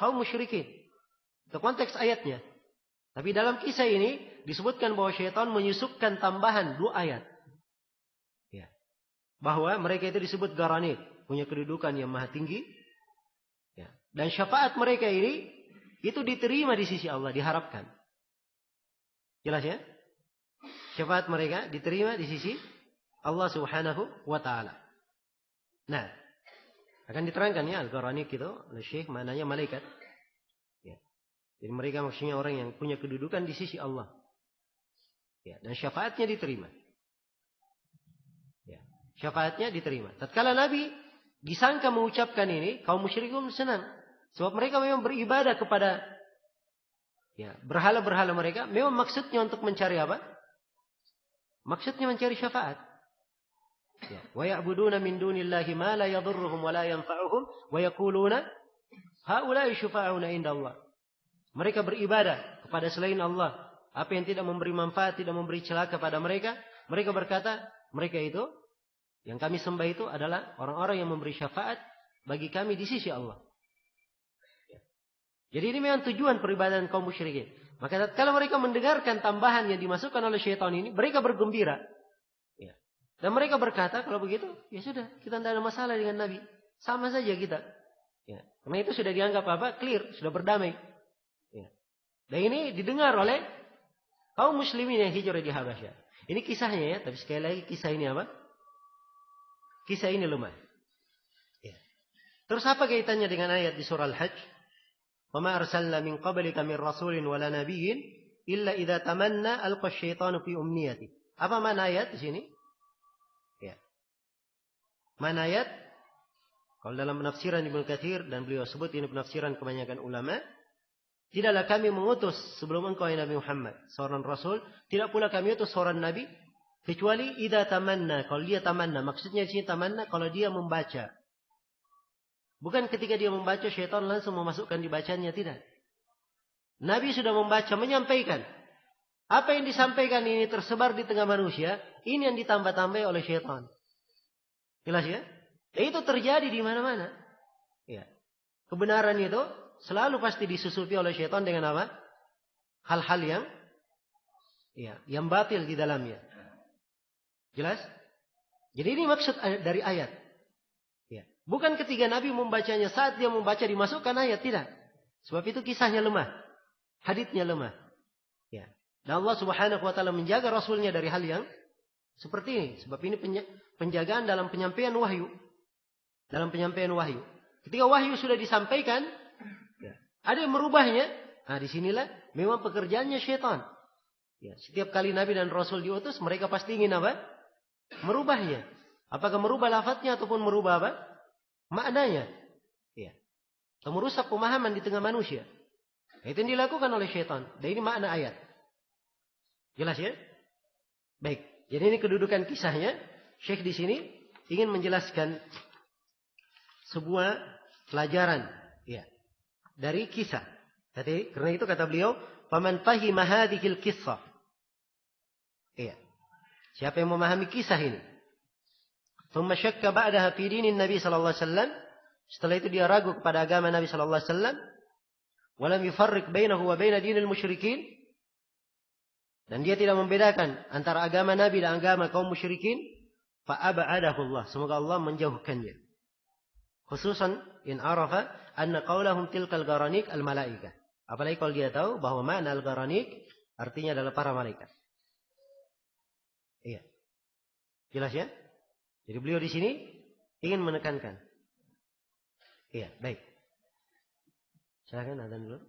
Speaker 1: Kaum musyrikin. Itu konteks ayatnya. Tapi dalam kisah ini disebutkan bahwa syaitan menyusupkan tambahan 2 ayat. Ya. Bahwa mereka itu disebut Gharanik, punya kedudukan yang maha tinggi.
Speaker 2: Dan syafaat mereka ini itu diterima di sisi Allah, diharapkan. Jelas ya? Syafaat mereka diterima di sisi Allah Subhanahu wa taala. Nah, akan diterangkan ya Al-Qur'ani itu oleh Syekh, maknanya malaikat. Ya. Jadi mereka maksudnya orang yang punya kedudukan di sisi Allah. Ya, dan syafaatnya diterima. Ya, syafaatnya diterima. Tatkala Nabi disangka mengucapkan ini, kaum musyrikin senang. Sebab mereka memang beribadah kepada berhala-berhala mereka. Memang maksudnya untuk mencari apa? Maksudnya mencari syafaat. Ya. Wa ya'buduna min dunillahi ma la yadhurruhum wa la yanfa'uhum wa yaquluna haula'i syufa'una indallah. Mereka beribadah kepada selain Allah. Apa yang tidak memberi manfaat, tidak memberi celaka pada mereka. Mereka berkata, mereka itu, yang kami sembah itu adalah orang-orang yang memberi syafaat bagi kami di sisi Allah. Ya. Jadi ini memang tujuan peribadahan kaum musyrikin. Maka kalau mereka mendengarkan tambahan yang dimasukkan oleh syaitan ini, mereka bergembira. Ya. Dan mereka berkata, kalau begitu, ya sudah, kita tidak ada masalah dengan Nabi. Sama saja kita. Ya. Karena itu sudah dianggap apa? Clear, sudah berdamai. Ya. Dan ini didengar oleh kaum muslimin yang hijrah di Habasyah. Ini kisahnya ya, tapi sekali lagi kisah ini apa? Kisah ini lemah. Ya. Terus apa kaitannya dengan ayat di surah Al-Hajj? "Wa ma arsalna min qablika min rasulin wala nabiyyin illa idza tamanna alqa asyaitanu fi umniyati." Apa makna ayat di sini? Ya. Makna ayat kalau dalam penafsiran Ibnu Katsir dan beliau sebut ini penafsiran kebanyakan ulama, tidaklah kami mengutus sebelum engkau ya Nabi Muhammad seorang rasul, tidak pula kami utus seorang nabi kecuali idza tamanna, kalau dia tamanna, maksudnya di sini tamanna kalau dia membaca. Bukan ketika dia membaca syaitan langsung memasukkan di bacanya, tidak. Nabi sudah membaca, menyampaikan. Apa yang disampaikan ini tersebar di tengah manusia, ini yang ditambah-tambah oleh syaitan. Jelas ya? Dan itu terjadi di mana-mana. Ya. Kebenaran itu selalu pasti disusupi oleh syaitan dengan apa? Hal-hal yang batil di dalamnya. Jelas? Jadi ini maksud dari ayat. Ya. Bukan ketika Nabi membacanya, saat dia membaca dimasukkan ayat, tidak. Sebab itu kisahnya lemah. Haditsnya lemah. Ya. Dan Allah Subhanahu wa taala menjaga rasulnya dari hal yang seperti ini. Sebab ini penjagaan dalam penyampaian wahyu. Dalam penyampaian wahyu. Ketika wahyu sudah disampaikan, ada yang merubahnya. Nah, disinilah memang pekerjaannya syaitan. Ya, setiap kali Nabi dan Rasul diutus, mereka pasti ingin apa? Merubahnya. Apakah merubah lafadznya ataupun merubah apa? Maknanya. Ya. Atau merusak pemahaman di tengah manusia. Nah, itu yang dilakukan oleh syaitan. Dan ini makna ayat. Jelas ya? Baik. Jadi ini kedudukan kisahnya. Syekh di sini ingin menjelaskan sebuah pelajaran. Ya. Dari kisah. Jadi karena itu kata beliau, "Faman fahima hadhil qissah." Iya. Siapa yang memahami kisah ini? Tsumma syakka ba'daha fi dinin Nabi sallallahu alaihi wasallam. Setelah itu dia ragu kepada agama Nabi sallallahu alaihi wasallam, wa lam yufarriq bainahu wa bain dinil musyrikin. Dan dia tidak membedakan antara agama Nabi dan agama kaum musyrikin, fa ab'adahu Allah. Semoga Allah menjauhkannya. Khususan in arafa anna qaulahum tilkal garanik al malaikah. Apalagi kalau dia tahu bahwa makna al garanik artinya adalah para malaikat. Iya. Jelas ya? Jadi beliau di sini ingin menekankan. Iya, baik. Silakan adzan dulu.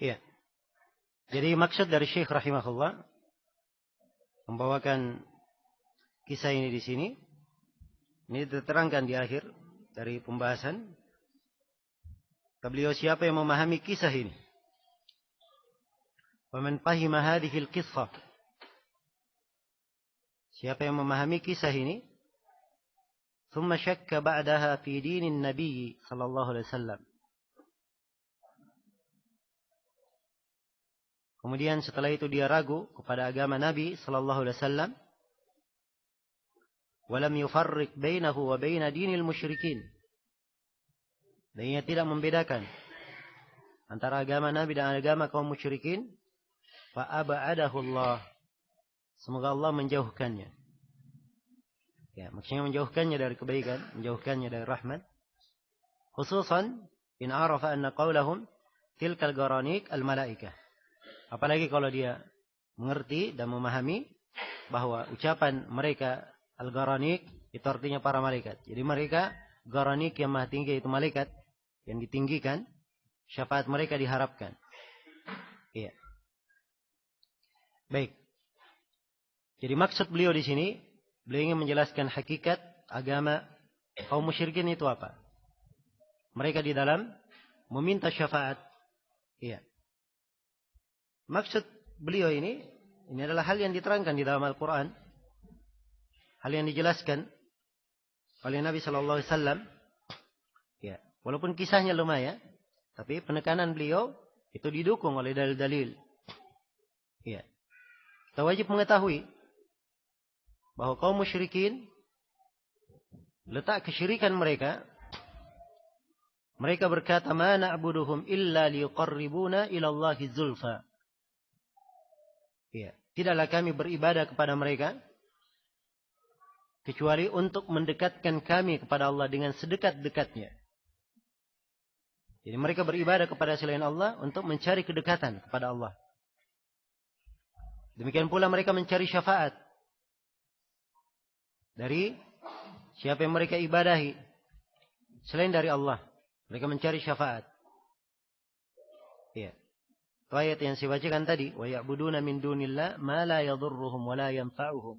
Speaker 2: Iya. Jadi maksud dari Syekh rahimahullah membawakan kisah ini di sini. Ini diterangkan di akhir dari pembahasan. Beliau siapa yang memahami kisah ini? Waman fahima hadhil qissah. Siapa yang memahami kisah ini? Thumma syakka ba'daha fi dinin Nabi sallallahu alaihi wasallam. Kemudian setelah itu dia ragu kepada agama Nabi sallallahu alaihi wasallam. Walam yufarriq bainahu wa baina dinil musyrikin. Dan ia tidak membedakan antara agama Nabi dan agama kaum musyrikin. Fa ab'adahu Allah. Semoga Allah menjauhkannya. Ya, maksudnya menjauhkannya dari kebaikan, menjauhkannya dari rahmat. Khususan in arafa anna qawlahum tilkal garanik al malaikah. Apalagi kalau dia mengerti dan memahami bahwa ucapan mereka al-Gharanik itu artinya para malaikat. Jadi mereka Gharanik yang maha tinggi itu malaikat yang ditinggikan, syafaat mereka diharapkan. Iya. Baik. Jadi maksud beliau di sini, beliau ingin menjelaskan hakikat agama kaum musyrikin itu apa. Mereka di dalam meminta syafaat. Iya. Maksud beliau ini adalah hal yang diterangkan di dalam Al-Quran. Hal yang dijelaskan oleh Nabi Sallallahu Alaihi Wasallam. Ya, walaupun kisahnya lumayan, tapi penekanan beliau itu didukung oleh dalil-dalil. Ya, kita wajib mengetahui bahwa kaum musyrikin letak kesyirikan mereka. Mereka berkata, "Ma na'buduhum illa liqarribuna ila Allahi zulfa." Ya, tidaklah kami beribadah kepada mereka kecuali untuk mendekatkan kami kepada Allah dengan sedekat-dekatnya. Jadi mereka beribadah kepada selain Allah untuk mencari kedekatan kepada Allah. Demikian pula mereka mencari syafaat dari siapa yang mereka ibadahi selain dari Allah. Mereka mencari syafaat. Ya. Itu ayat yang saya bacakan tadi, wa ya'buduna min dunillah ma la yadhurruhum wa la yanfa'uhum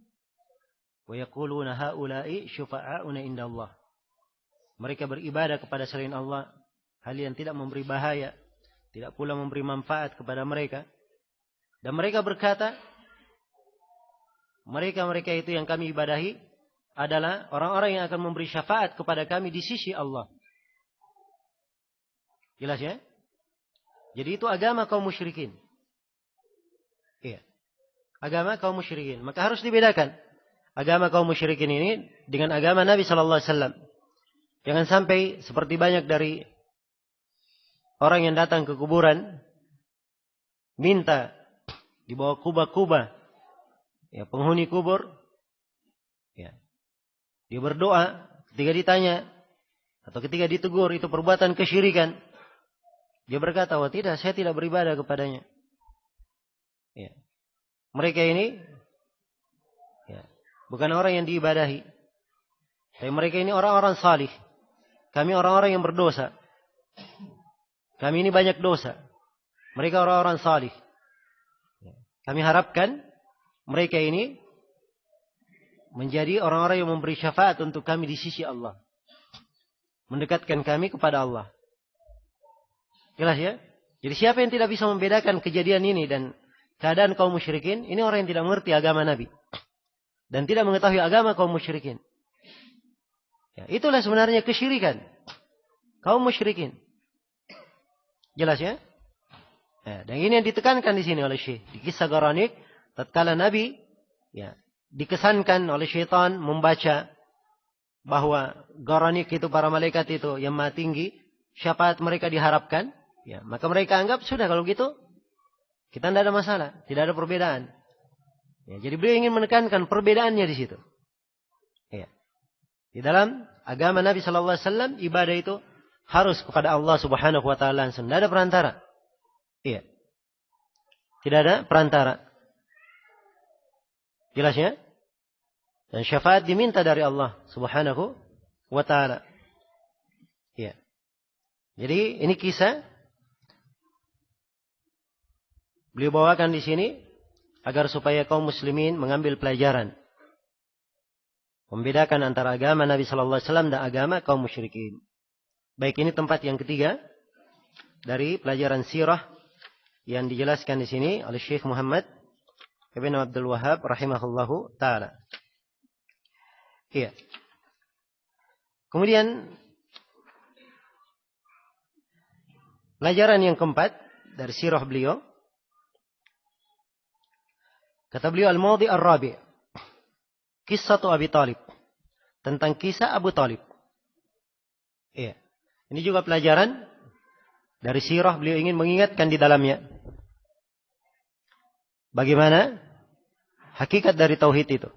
Speaker 2: wa yaquluna haula'i syufa'auna indallah. Mereka beribadah kepada selain Allah hal yang tidak memberi bahaya, tidak pula memberi manfaat kepada mereka. Dan mereka berkata, mereka itu yang kami ibadahi adalah orang-orang yang akan memberi syafaat kepada kami di sisi Allah. Jelas ya? Jadi itu agama kaum musyrikin. Iya. Agama kaum musyrikin. Maka harus dibedakan agama kaum musyrikin ini dengan agama Nabi sallallahu alaihi wasallam. Jangan sampai seperti banyak dari orang yang datang ke kuburan minta dibawa kuba-kuba, ya, penghuni kubur, ya, dia berdoa ketika ditanya atau ketika ditegur itu perbuatan kesyirikan, dia berkata, "Oh tidak, saya tidak beribadah kepadanya." Ya. Mereka ini, ya, bukan orang yang diibadahi, tapi mereka ini orang-orang salih. Kami orang-orang yang berdosa. Kami ini banyak dosa. Mereka orang-orang salih. Kami harapkan mereka ini menjadi orang-orang yang memberi syafaat untuk kami di sisi Allah. Mendekatkan kami kepada Allah. Jelas ya? Jadi siapa yang tidak bisa membedakan kejadian ini dan keadaan kaum musyrikin, ini orang yang tidak mengerti agama Nabi. Dan tidak mengetahui agama kaum musyrikin. Ya, itulah sebenarnya kesyirikan kaum musyrikin. Jelas ya? Ya, dan ini yang ditekankan di sini oleh Syekh. Di kisah Garanik, tatkala Nabi, ya, dikesankan oleh syaitan membaca bahwa Garanik itu, para malaikat itu yang maha tinggi, syafaat mereka diharapkan, ya, maka mereka anggap sudah kalau gitu kita tidak ada masalah, tidak ada perbedaan. Ya, jadi beliau ingin menekankan perbedaannya di situ. Ya. Di dalam agama Nabi sallallahu alaihi wasallam ibadah itu harus kepada Allah Subhanahu wa taala langsung, tidak ada perantara. Iya. Tidak ada perantara. Jelas ya? Dan syafaat diminta dari Allah Subhanahu wa taala. Iya. Jadi ini kisah beliau bawakan di sini agar supaya kaum muslimin mengambil pelajaran. Membedakan antara agama Nabi sallallahu alaihi wasallam dan agama kaum musyrikin. Baik, ini tempat yang ketiga dari pelajaran sirah yang dijelaskan di sini oleh Syekh Muhammad Ibn Abdul Wahhab rahimahullahu taala. Iya. Kemudian pelajaran yang keempat dari sirah beliau, kata beliau al-mawdi' ar-rabi', kisah Abi Talib, tentang kisah Abu Talib. Iya. Ini juga pelajaran dari sirah, beliau ingin mengingatkan di dalamnya bagaimana hakikat dari tauhid itu.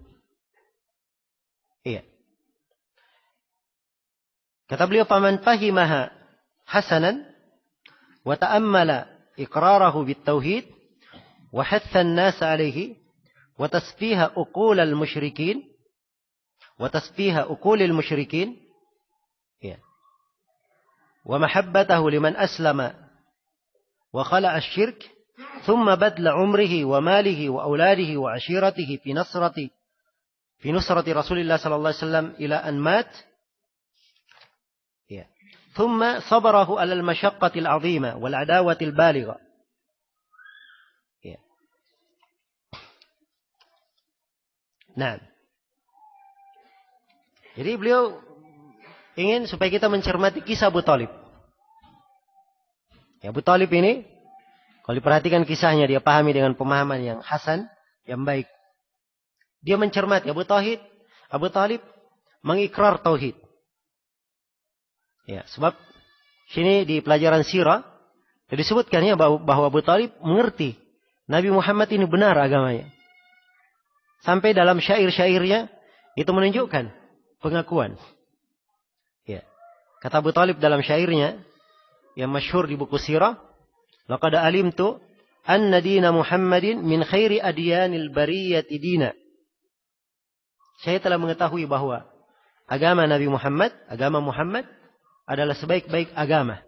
Speaker 2: Iya. Kata beliau, "Faman fahimaha hasanan wa ta'ammala iqrarahu bit-tauhid wa hatha an-nas 'alayhi wa tasfiha uqul al-musyrikin wa tasfiha uqul al-musyrikin." Iya. ومحبته لمن أسلم وخلع الشرك ثم بذل عمره وماله وأولاده وعشيرته في نصرة رسول الله صلى الله عليه وسلم إلى أن مات ثم صبره على المشقة العظيمة والعداوة البالغة. Nah, jadi beliau ingin supaya kita mencermati kisah Abu Talib. Ya, Abu Talib ini, kalau diperhatikan kisahnya, dia pahami dengan pemahaman yang hasan, yang baik. Dia mencermati Abu Talib mengikrar tauhid. Ya, sebab sini di pelajaran sirah disebutkan ya bahwa Abu Talib mengerti Nabi Muhammad ini benar agamanya. Sampai dalam syair-syairnya itu menunjukkan pengakuan. Ya. Kata Abu Talib dalam syairnya, yang masyhur di buku sirah, laqad alimtu anna dina Muhammadin min khairi adyanil bariyati dina. Saya telah mengetahui bahwa agama Nabi Muhammad, agama Muhammad adalah sebaik-baik agama.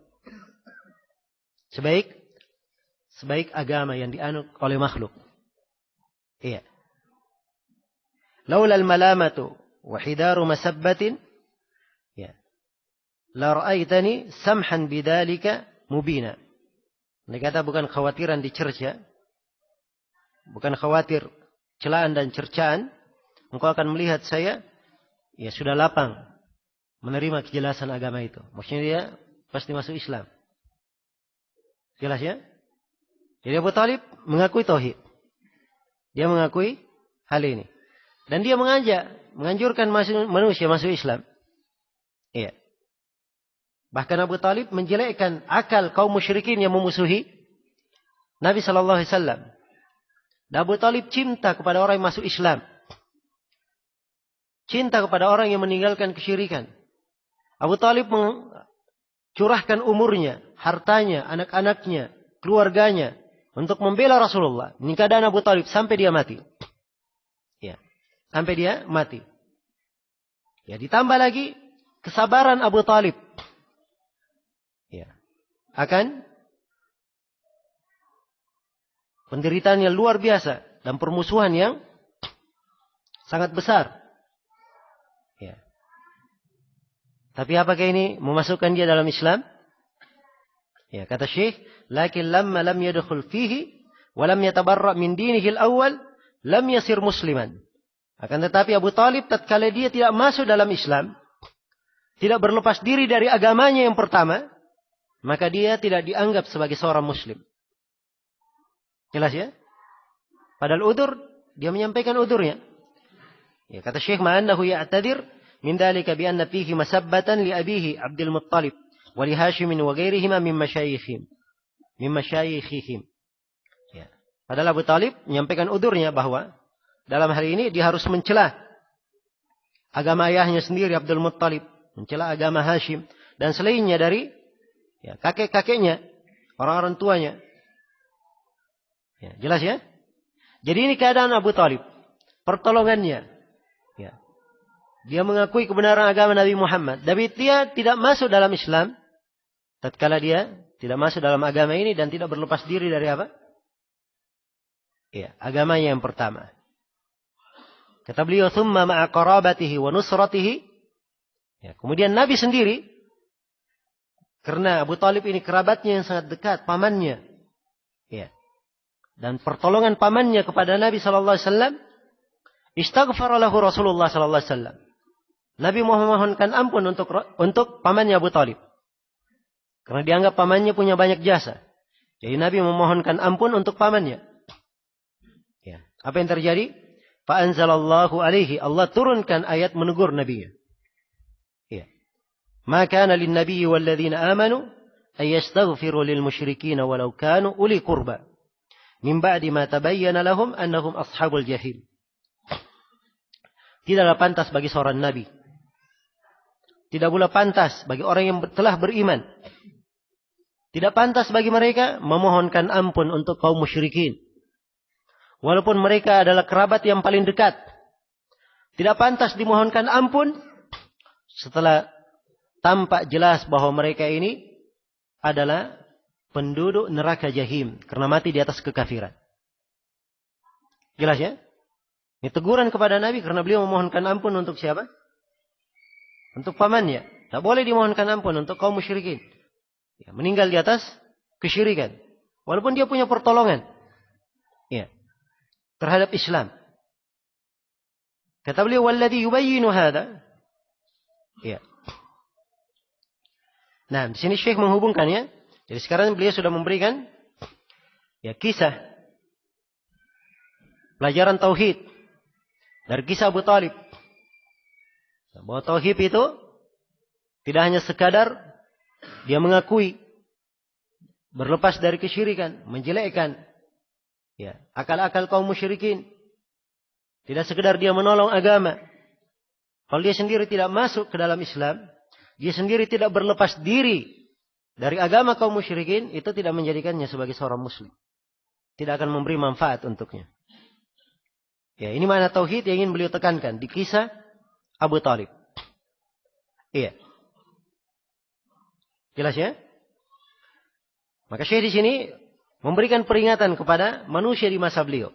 Speaker 2: Sebaik agama yang dianut oleh makhluk. Iya. Laula al-malamatu wa hidaru masabbatin, ya, la ra'aitani samhan bidzalika mubina. Ini kata bukan khawatiran dicerca, bukan khawatir celaan dan cercaan, engkau akan melihat saya ya sudah lapang menerima kejelasan agama itu. Maksudnya dia pasti masuk Islam. Jelas ya? Jadi Abu Talib mengakui tauhid. Dia mengakui hal ini. Dan dia menganjurkan manusia masuk Islam. Iya. Bahkan Abu Talib menjelekkan akal kaum musyrikin yang memusuhi Nabi sallallahu alaihi wasallam. Dan Abu Talib cinta kepada orang yang masuk Islam. Cinta kepada orang yang meninggalkan kesyirikan. Abu Talib curahkan umurnya, hartanya, anak-anaknya, keluarganya untuk membela Rasulullah. Ini keadaan Abu Talib sampai dia mati. Ya, sampai dia mati. Ya, ditambah lagi kesabaran Abu Talib. Ya, akan penderitaan yang luar biasa dan permusuhan yang sangat besar. Ya. Tapi apakah ini memasukkan dia dalam Islam? Ya, kata Syekh, lakin lamma lam yadkhul fihi wa lam yatabarra min dinihi al-awwal lam yasir musliman. Akan tetapi Abu Talib tatkala dia tidak masuk dalam Islam, tidak berlepas diri dari agamanya yang pertama, maka dia tidak dianggap sebagai seorang muslim. Jelas ya? Padahal udzur, dia menyampaikan udzurnya. Ya, kata Syekh ma'annahu ya'tadir min dhalika bi anna fihi masabbatan li abihi Abdul Muttalib wa li Hashim wa ghairihima min masyayikhihim. Ya. Padahal Abu Talib menyampaikan udzurnya bahwa dalam hal ini dia harus mencela agama ayahnya sendiri Abdul Muttalib, mencela agama Hashim dan selainnya dari ya, kakek-kakeknya, orang-orang tuanya. Ya, jelas ya? Jadi ini keadaan Abu Talib, pertolongannya. Ya. Dia mengakui kebenaran agama Nabi Muhammad, tapi dia tidak masuk dalam Islam. Tatkala dia tidak masuk dalam agama ini dan tidak berlepas diri dari apa? Ya, agamanya yang pertama. Kata beliau, "Tsumma ma'a qarabatihi wa nusratihi." Ya, kemudian Nabi sendiri, karena Abu Talib ini kerabatnya yang sangat dekat, pamannya. Ya. Dan pertolongan pamannya kepada Nabi sallallahu alaihi wasallam, istaghfara lahu Rasulullah sallallahu alaihi wasallam. Nabi memohonkan ampun untuk pamannya Abu Talib. Karena dianggap pamannya punya banyak jasa. Jadi Nabi memohonkan ampun untuk pamannya. Ya. Apa yang terjadi? Fa anzalallahu alaihi, Allah turunkan ayat menegur Nabi. Ya. Ma kana lin nabiyyi wal ladzina amanu ay yastaghfiru lil musyrikeen walau kanu uli qurba min ba'di ma tabayyana lahum annahum ashabul jahim. Tidaklah pantas bagi seorang nabi. Tidak pula pantas bagi orang yang telah beriman. Tidak pantas bagi mereka memohonkan ampun untuk kaum musyrikin. Walaupun mereka adalah kerabat yang paling dekat. Tidak pantas dimohonkan ampun setelah tampak jelas bahwa mereka ini adalah penduduk neraka jahim. Karena mati di atas kekafiran. Jelas ya? Ini teguran kepada Nabi karena beliau memohonkan ampun untuk siapa? Untuk pamannya. Tak boleh dimohonkan ampun untuk kaum musyrikin. Ya, meninggal di atas kesyirikan. Walaupun dia punya pertolongan. Ya. Terhadap Islam. Kata beliau, "Walladhi yubayyinu hadha." Ya. Nah, di sini Syekh menghubungkan ya. Jadi sekarang beliau sudah memberikan ya kisah pelajaran tauhid dari kisah Abu Talib. Bahwa tauhid itu tidak hanya sekadar dia mengakui berlepas dari kesyirikan, menjelekkan ya, akal-akal kaum musyrikin. Tidak sekedar dia menolong agama. Kalau dia sendiri tidak masuk ke dalam Islam, dia sendiri tidak berlepas diri dari agama kaum musyrikin itu tidak menjadikannya sebagai seorang muslim. Tidak akan memberi manfaat untuknya. Ya, ini mana tauhid yang ingin beliau tekankan di kisah Abu Talib. Iya. Jelas ya? Maka Syekh di sini memberikan peringatan kepada manusia di masa beliau.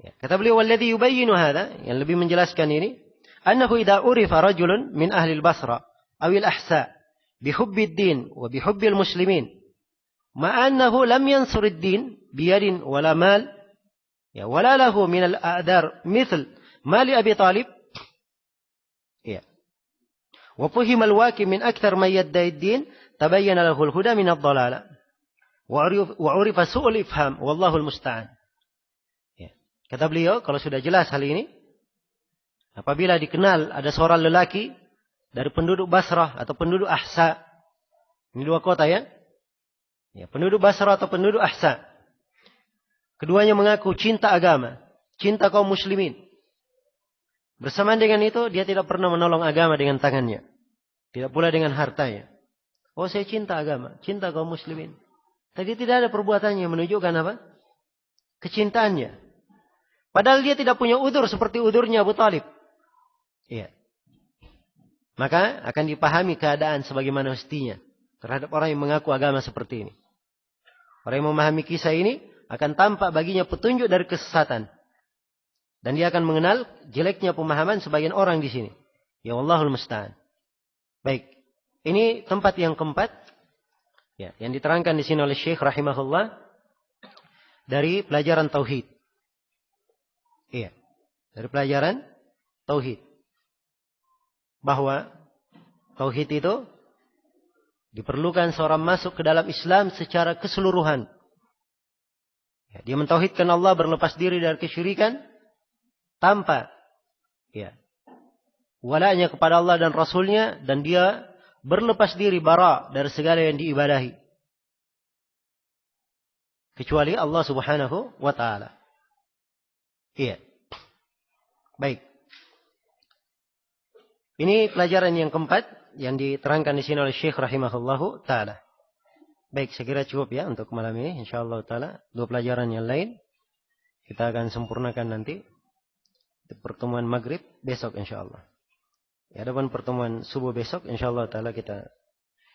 Speaker 2: Ya, kata beliau, "Walladzi yubayyinu hadza," yang lebih menjelaskan ini, "Annahu idza urifa rajulun min ahli al-Basra aw al-Ahsa bihubbi ad-din wa bihubbi al-muslimin, ma annahu lam yansur ad-din biyadin wala mal, ya wala lahu min al-a'dar mithl mali Abi Talib." Ya. "Wa fuhima al-waqi min akthar ma yadda'i ad-din, tabayyana lahu al-huda min ad-dhalalah. Wa urifa su'ul ifham wallahu al-musta'an." Kata beliau, kalau sudah jelas hal ini, apabila dikenal ada seorang lelaki dari penduduk Basrah atau penduduk Ahsa, ini dua kota ya, penduduk Basrah atau penduduk Ahsa, keduanya mengaku cinta agama, cinta kaum muslimin. Bersamaan dengan itu, dia tidak pernah menolong agama dengan tangannya, tidak pula dengan hartanya. Oh, saya cinta agama, cinta kaum muslimin. Tadi tidak ada perbuatannya menunjukkan apa? Kecintaannya. Padahal dia tidak punya udzur seperti udzurnya Abu Talib. Iya. Maka akan dipahami keadaan sebagaimana mestinya terhadap orang yang mengaku agama seperti ini. Orang yang memahami kisah ini akan tampak baginya petunjuk dari kesesatan. Dan dia akan mengenal jeleknya pemahaman sebagian orang di sini. Ya Allahul musta'an. Baik. Ini tempat yang keempat, ya, yang diterangkan di sini oleh Syekh rahimahullah dari pelajaran tauhid. Iya, dari pelajaran tauhid. Bahwa tauhid itu diperlukan seorang masuk ke dalam Islam secara keseluruhan. Ya, dia mentauhidkan Allah, berlepas diri dari kesyirikan tanpa walanya kepada Allah dan Rasulnya, dan dia berlepas diri bara dari segala yang diibadahi kecuali Allah Subhanahu wa ta'ala. Iya. Baik. Ini pelajaran yang keempat yang diterangkan di sini oleh Syekh rahimahullahu taala. Baik, saya kira cukup ya untuk malam ini, insyaallah taala. Dua pelajaran yang lain kita akan sempurnakan nanti di pertemuan maghrib besok insyaallah. Ya, adapun pertemuan subuh besok insyaallah taala kita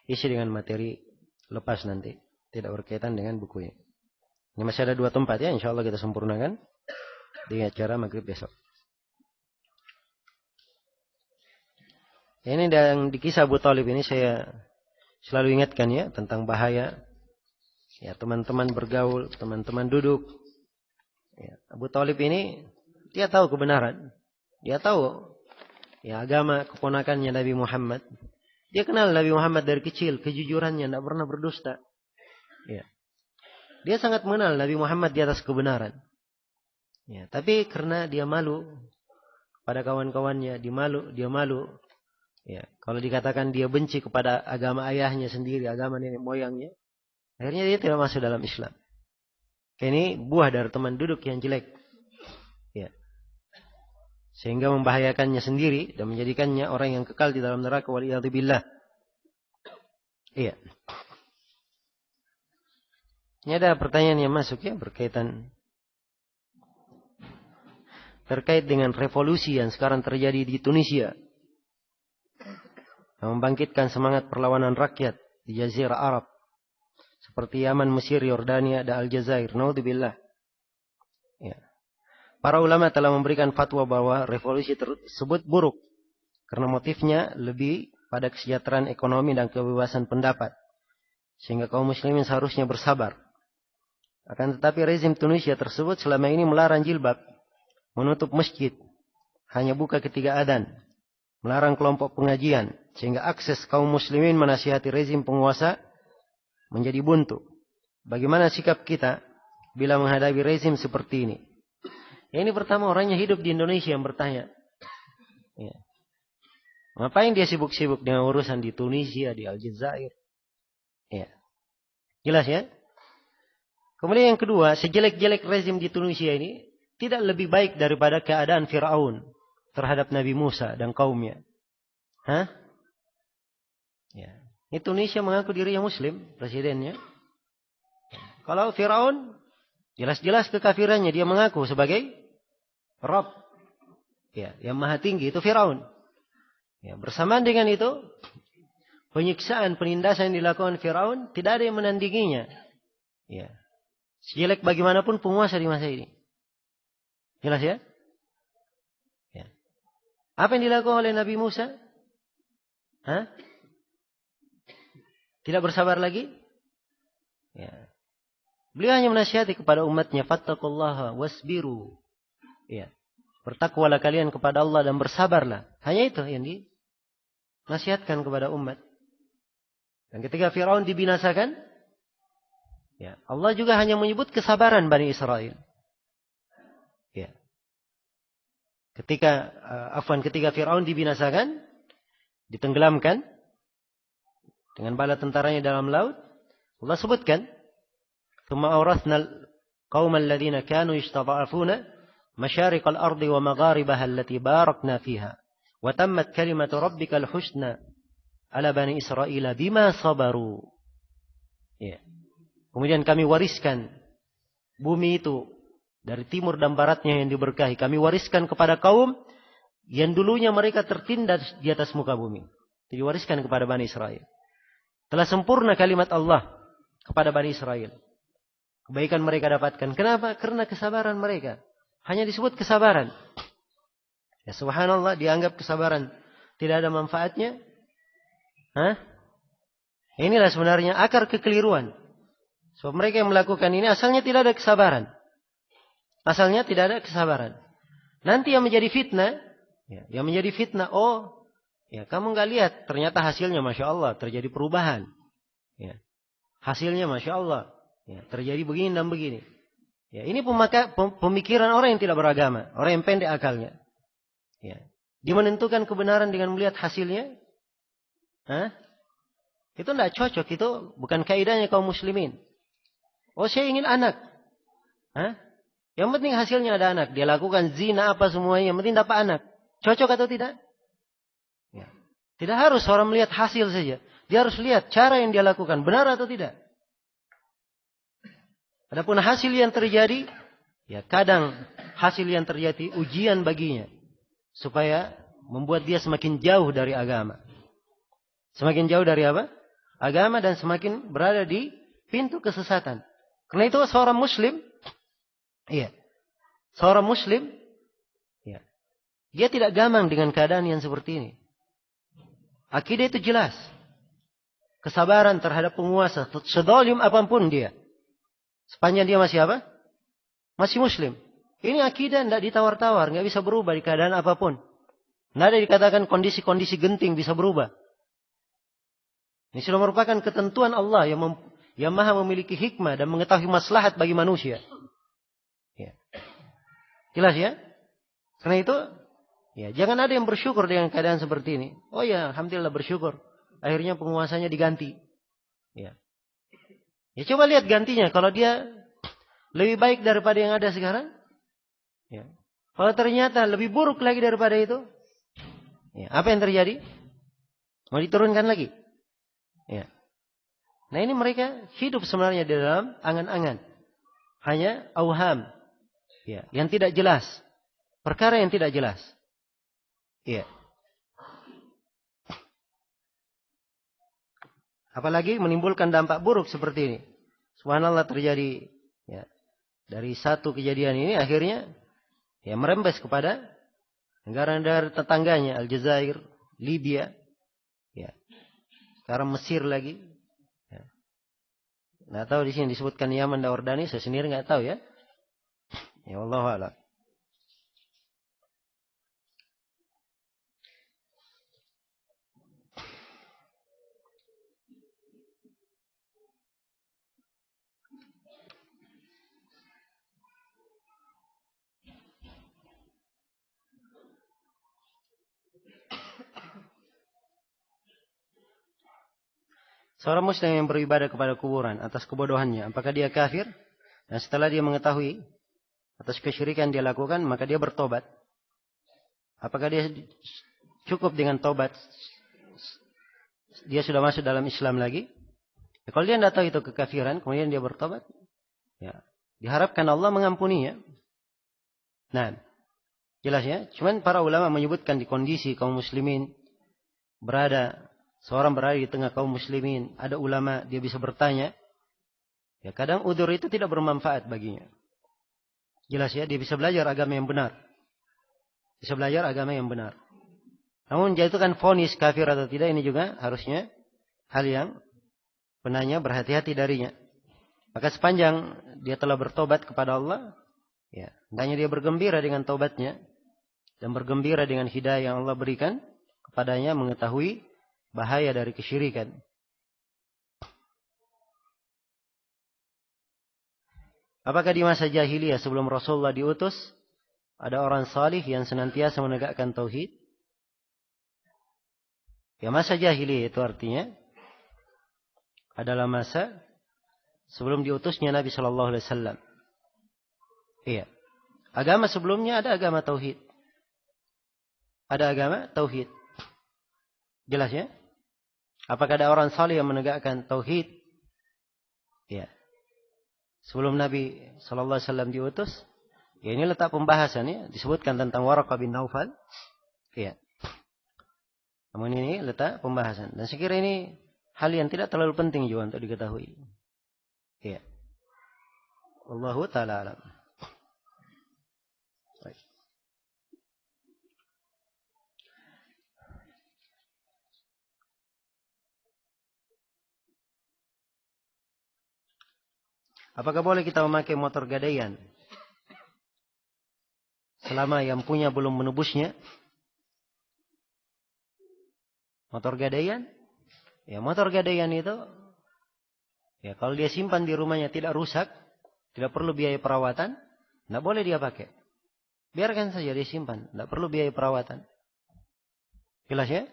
Speaker 2: isi dengan materi lepas nanti, tidak berkaitan dengan buku ini. Ini masih ada dua tempat ya, insyaallah kita sempurnakan di acara maghrib besok. Ini yang di kisah Abu Talib ini saya selalu ingatkan ya tentang bahaya ya teman-teman bergaul, teman-teman duduk. Ya, Abu Talib ini dia tahu kebenaran, dia tahu ya agama keponakannya Nabi Muhammad. Dia kenal Nabi Muhammad dari kecil, kejujurannya, tidak pernah berdusta. Ya. Dia sangat mengenal Nabi Muhammad di atas kebenaran. Ya, tapi karena dia malu pada kawan-kawannya, dia malu. Ya, kalau dikatakan dia benci kepada agama ayahnya sendiri, agama nenek moyangnya, akhirnya dia tidak masuk dalam Islam. Ini buah dari teman duduk yang jelek. Ya. Sehingga membahayakannya sendiri dan menjadikannya orang yang kekal di dalam neraka waliyadzubillah. Iya. Ini ada pertanyaan yang masuk ya berkaitan terkait dengan revolusi yang sekarang terjadi di Tunisia. Yang membangkitkan semangat perlawanan rakyat di Jazirah Arab. Seperti Yaman, Mesir, Yordania, dan Aljazair. Naudzubillah. Ya. Para ulama telah memberikan fatwa bahwa revolusi tersebut buruk. Karena motifnya lebih pada kesejahteraan ekonomi dan kebebasan pendapat. Sehingga kaum muslimin seharusnya bersabar. Akan tetapi rezim Tunisia tersebut selama ini melarang jilbab. Menutup masjid, hanya buka ketika adzan, melarang kelompok pengajian, sehingga akses kaum muslimin menasihati rezim penguasa menjadi buntu. Bagaimana sikap kita bila menghadapi rezim seperti ini? Ya, ini pertama orangnya hidup di Indonesia yang bertanya. Ya. Ngapain dia sibuk-sibuk dengan urusan di Tunisia, di Aljazair? Ya. Jelas ya? Kemudian yang kedua, sejelek-jelek rezim di Tunisia ini tidak lebih baik daripada keadaan Fir'aun terhadap Nabi Musa dan kaumnya. Hah? Ya. Ini Tunisia mengaku dirinya Muslim, presidennya. Kalau Firaun, jelas-jelas kekafirannya, dia mengaku sebagai Rabb. Ya, yang maha tinggi itu Firaun. Ya, bersamaan dengan itu, penyiksaan, penindasan yang dilakukan Firaun tidak ada yang menandinginya. Ya. Sejelek bagaimanapun penguasa di masa ini. Jelas ya? Ya. Apa yang dilakukan oleh Nabi Musa? Hah? Tidak bersabar lagi? Ya. Beliau hanya menasihati kepada umatnya, fattaqullaha wasbiru. Ya. Bertakwalah kalian kepada Allah dan bersabarlah. Hanya itu yang dinasihatkan kepada umat. Dan ketika Firaun dibinasakan, ya, Allah juga hanya menyebut kesabaran Bani Israel. Ya. Ketika Firaun dibinasakan, ditenggelamkan dengan bala tentaranya dalam laut, Allah sebutkan, "Tsumma awrathna al-qauma alladziina kaanu yastad'afuna masyariqal ardi wa magharibaha allati barakna fiha wa tammat kalimatu rabbikal husna ala bani Israila bima sabaru." Ya. Kemudian kami wariskan bumi itu dari timur dan baratnya yang diberkahi. Kami wariskan kepada kaum yang dulunya mereka tertindas di atas muka bumi. Diwariskan kepada Bani Israel. Telah sempurna kalimat Allah kepada Bani Israel. Kebaikan mereka dapatkan. Kenapa? Karena kesabaran mereka. Hanya disebut kesabaran. Ya subhanallah, dianggap kesabaran tidak ada manfaatnya. Hah? Inilah sebenarnya akar kekeliruan. Sebab mereka yang melakukan ini asalnya tidak ada kesabaran. Asalnya tidak ada kesabaran. Nanti yang menjadi fitnah, ya, kamu nggak lihat, ternyata hasilnya Masya Allah, terjadi perubahan. Ya. Hasilnya Masya Allah, ya, terjadi begini dan begini. Ya, ini pemikiran orang yang tidak beragama, orang yang pendek akalnya. Ya. Dia menentukan kebenaran dengan melihat hasilnya. Hah? Itu tidak cocok, itu bukan kaidahnya kaum muslimin. Oh, saya ingin anak. Hah? Yang penting hasilnya ada anak. Dia lakukan zina apa semuanya, yang penting dapat anak. Cocok atau tidak? Ya. Tidak harus orang melihat hasil saja. Dia harus lihat cara yang dia lakukan, benar atau tidak. Adapun hasil yang terjadi, ya kadang hasil yang terjadi ujian baginya. Supaya membuat dia semakin jauh dari agama. Semakin jauh dari apa? Agama, dan semakin berada di pintu kesesatan. Karena itu seorang muslim, iya, seorang muslim, ya, dia tidak gamang dengan keadaan yang seperti ini. Akidah itu jelas. Kesabaran terhadap penguasa, sezalim apapun dia. Sepanjang dia masih apa? Masih muslim. Ini akidah tidak ditawar-tawar, nggak bisa berubah di keadaan apapun. Tidak ada dikatakan kondisi-kondisi genting bisa berubah. Ini sudah merupakan ketentuan Allah yang maha memiliki hikmah dan mengetahui maslahat bagi manusia. Ya. Jelas ya? Karena itu, ya, jangan ada yang bersyukur dengan keadaan seperti ini. Oh ya, alhamdulillah bersyukur. Akhirnya penguasanya diganti. Ya. Ya coba lihat gantinya. Kalau dia lebih baik daripada yang ada sekarang. Ya. Kalau ternyata lebih buruk lagi daripada itu. Ya. Apa yang terjadi? Mau diturunkan lagi? Ya. Nah ini mereka hidup sebenarnya di dalam angan-angan. Hanya auham. Ya. Yang tidak jelas. Perkara yang tidak jelas. Ya. Apalagi menimbulkan dampak buruk seperti ini. Subhanallah, terjadi, ya, dari satu kejadian ini akhirnya, ya, merembes kepada negara-negara tetangganya, Aljazair, Libya, ya, sekarang Mesir lagi. Ya. Nggak tahu di sini disebutkan Yaman dan Yordania, saya sendiri nggak tahu ya. Ya Allah a'lam. Seorang muslim yang beribadah kepada kuburan atas kebodohannya, apakah dia kafir? Dan setelah dia mengetahui atas kesyirikan dia lakukan, maka dia bertobat. Apakah dia cukup dengan tobat dia sudah masuk dalam Islam lagi. Ya, kalau dia tidak tahu itu kekafiran, kemudian dia bertobat, ya, diharapkan Allah mengampuninya. Nah, jelas ya. Cuman para ulama menyebutkan di kondisi kaum muslimin seorang berada di tengah kaum muslimin, ada ulama, dia bisa bertanya. Ya, kadang udzur itu tidak bermanfaat baginya. Jelas ya, dia bisa belajar agama yang benar. Bisa belajar agama yang benar. Namun jatuhkan vonis kafir atau tidak, ini juga harusnya hal yang penanya berhati-hati darinya. Maka sepanjang dia telah bertobat kepada Allah, ya, hendaknya dia bergembira dengan tobatnya dan bergembira dengan hidayah yang Allah berikan kepadanya, mengetahui bahaya dari kesyirikan. Apakah di masa jahiliyah sebelum Rasulullah diutus ada orang salih yang senantiasa menegakkan tauhid? Ya, masa jahiliyah itu artinya adalah masa sebelum diutusnya Nabi Shallallahu Alaihi Wasallam. Iya. Agama sebelumnya ada agama tauhid. Ada agama tauhid. Jelas ya? Apakah ada orang saleh yang menegakkan tauhid? Iya. Sebelum Nabi Shallallahu Alaihi Wasallam diutus, ya ini letak pembahasannya. Disebutkan tentang Waraqah bin Naufal. Iya. Namun ini letak pembahasan. Dan sekira ini hal yang tidak terlalu penting juga untuk diketahui. Iya. Wallahu ta'ala alam. Baik. Apakah boleh kita memakai motor gadaian selama yang punya belum menebusnya? Motor gadaian? Ya, motor gadaian itu, ya, kalau dia simpan di rumahnya tidak rusak, tidak perlu biaya perawatan, tidak boleh dia pakai. Biarkan saja dia simpan, tidak perlu biaya perawatan. Jelas ya?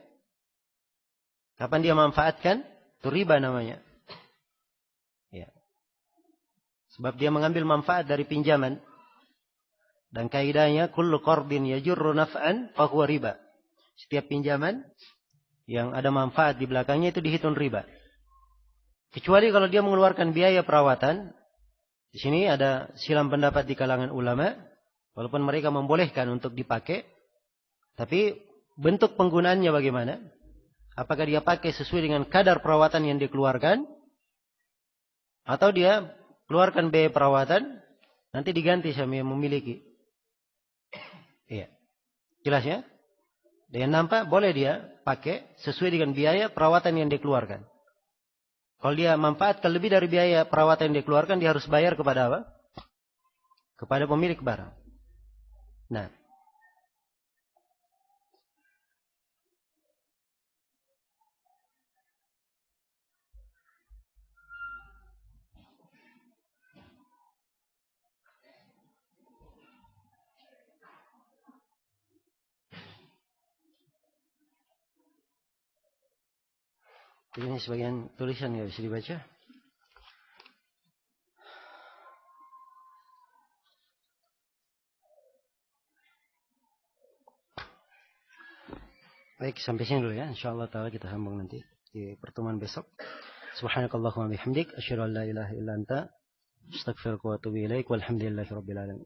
Speaker 2: Kapan dia manfaatkan? Itu riba namanya. Ya. Sebab dia mengambil manfaat dari pinjaman. Dan kaidahnya, kullu qardin yajurru naf'an fahuwa riba. Setiap pinjaman yang ada manfaat di belakangnya itu dihitung riba. Kecuali kalau dia mengeluarkan biaya perawatan. Di sini ada silang pendapat di kalangan ulama. Walaupun mereka membolehkan untuk dipakai. Tapi bentuk penggunaannya bagaimana? Apakah dia pakai sesuai dengan kadar perawatan yang dia keluarkan? Atau dia keluarkan biaya perawatan, nanti diganti sama yang memiliki. Iya. Jelas ya? Dan nampak boleh dia pakai sesuai dengan biaya perawatan yang dikeluarkan. Kalau dia manfaatkan lebih dari biaya perawatan yang dikeluarkan, dia harus bayar kepada apa? Kepada pemilik barang. Nah. Ini sebagian tulisan ya bisa dibaca. Baik, sampai sini dulu ya. Insyaallah taala kita sambung nanti di pertemuan besok. Subhanakallahumma bihamdik asyhadu an la ilaha illa anta astaghfiruka wa atubu ilaik walhamdulillahi rabbil alamin.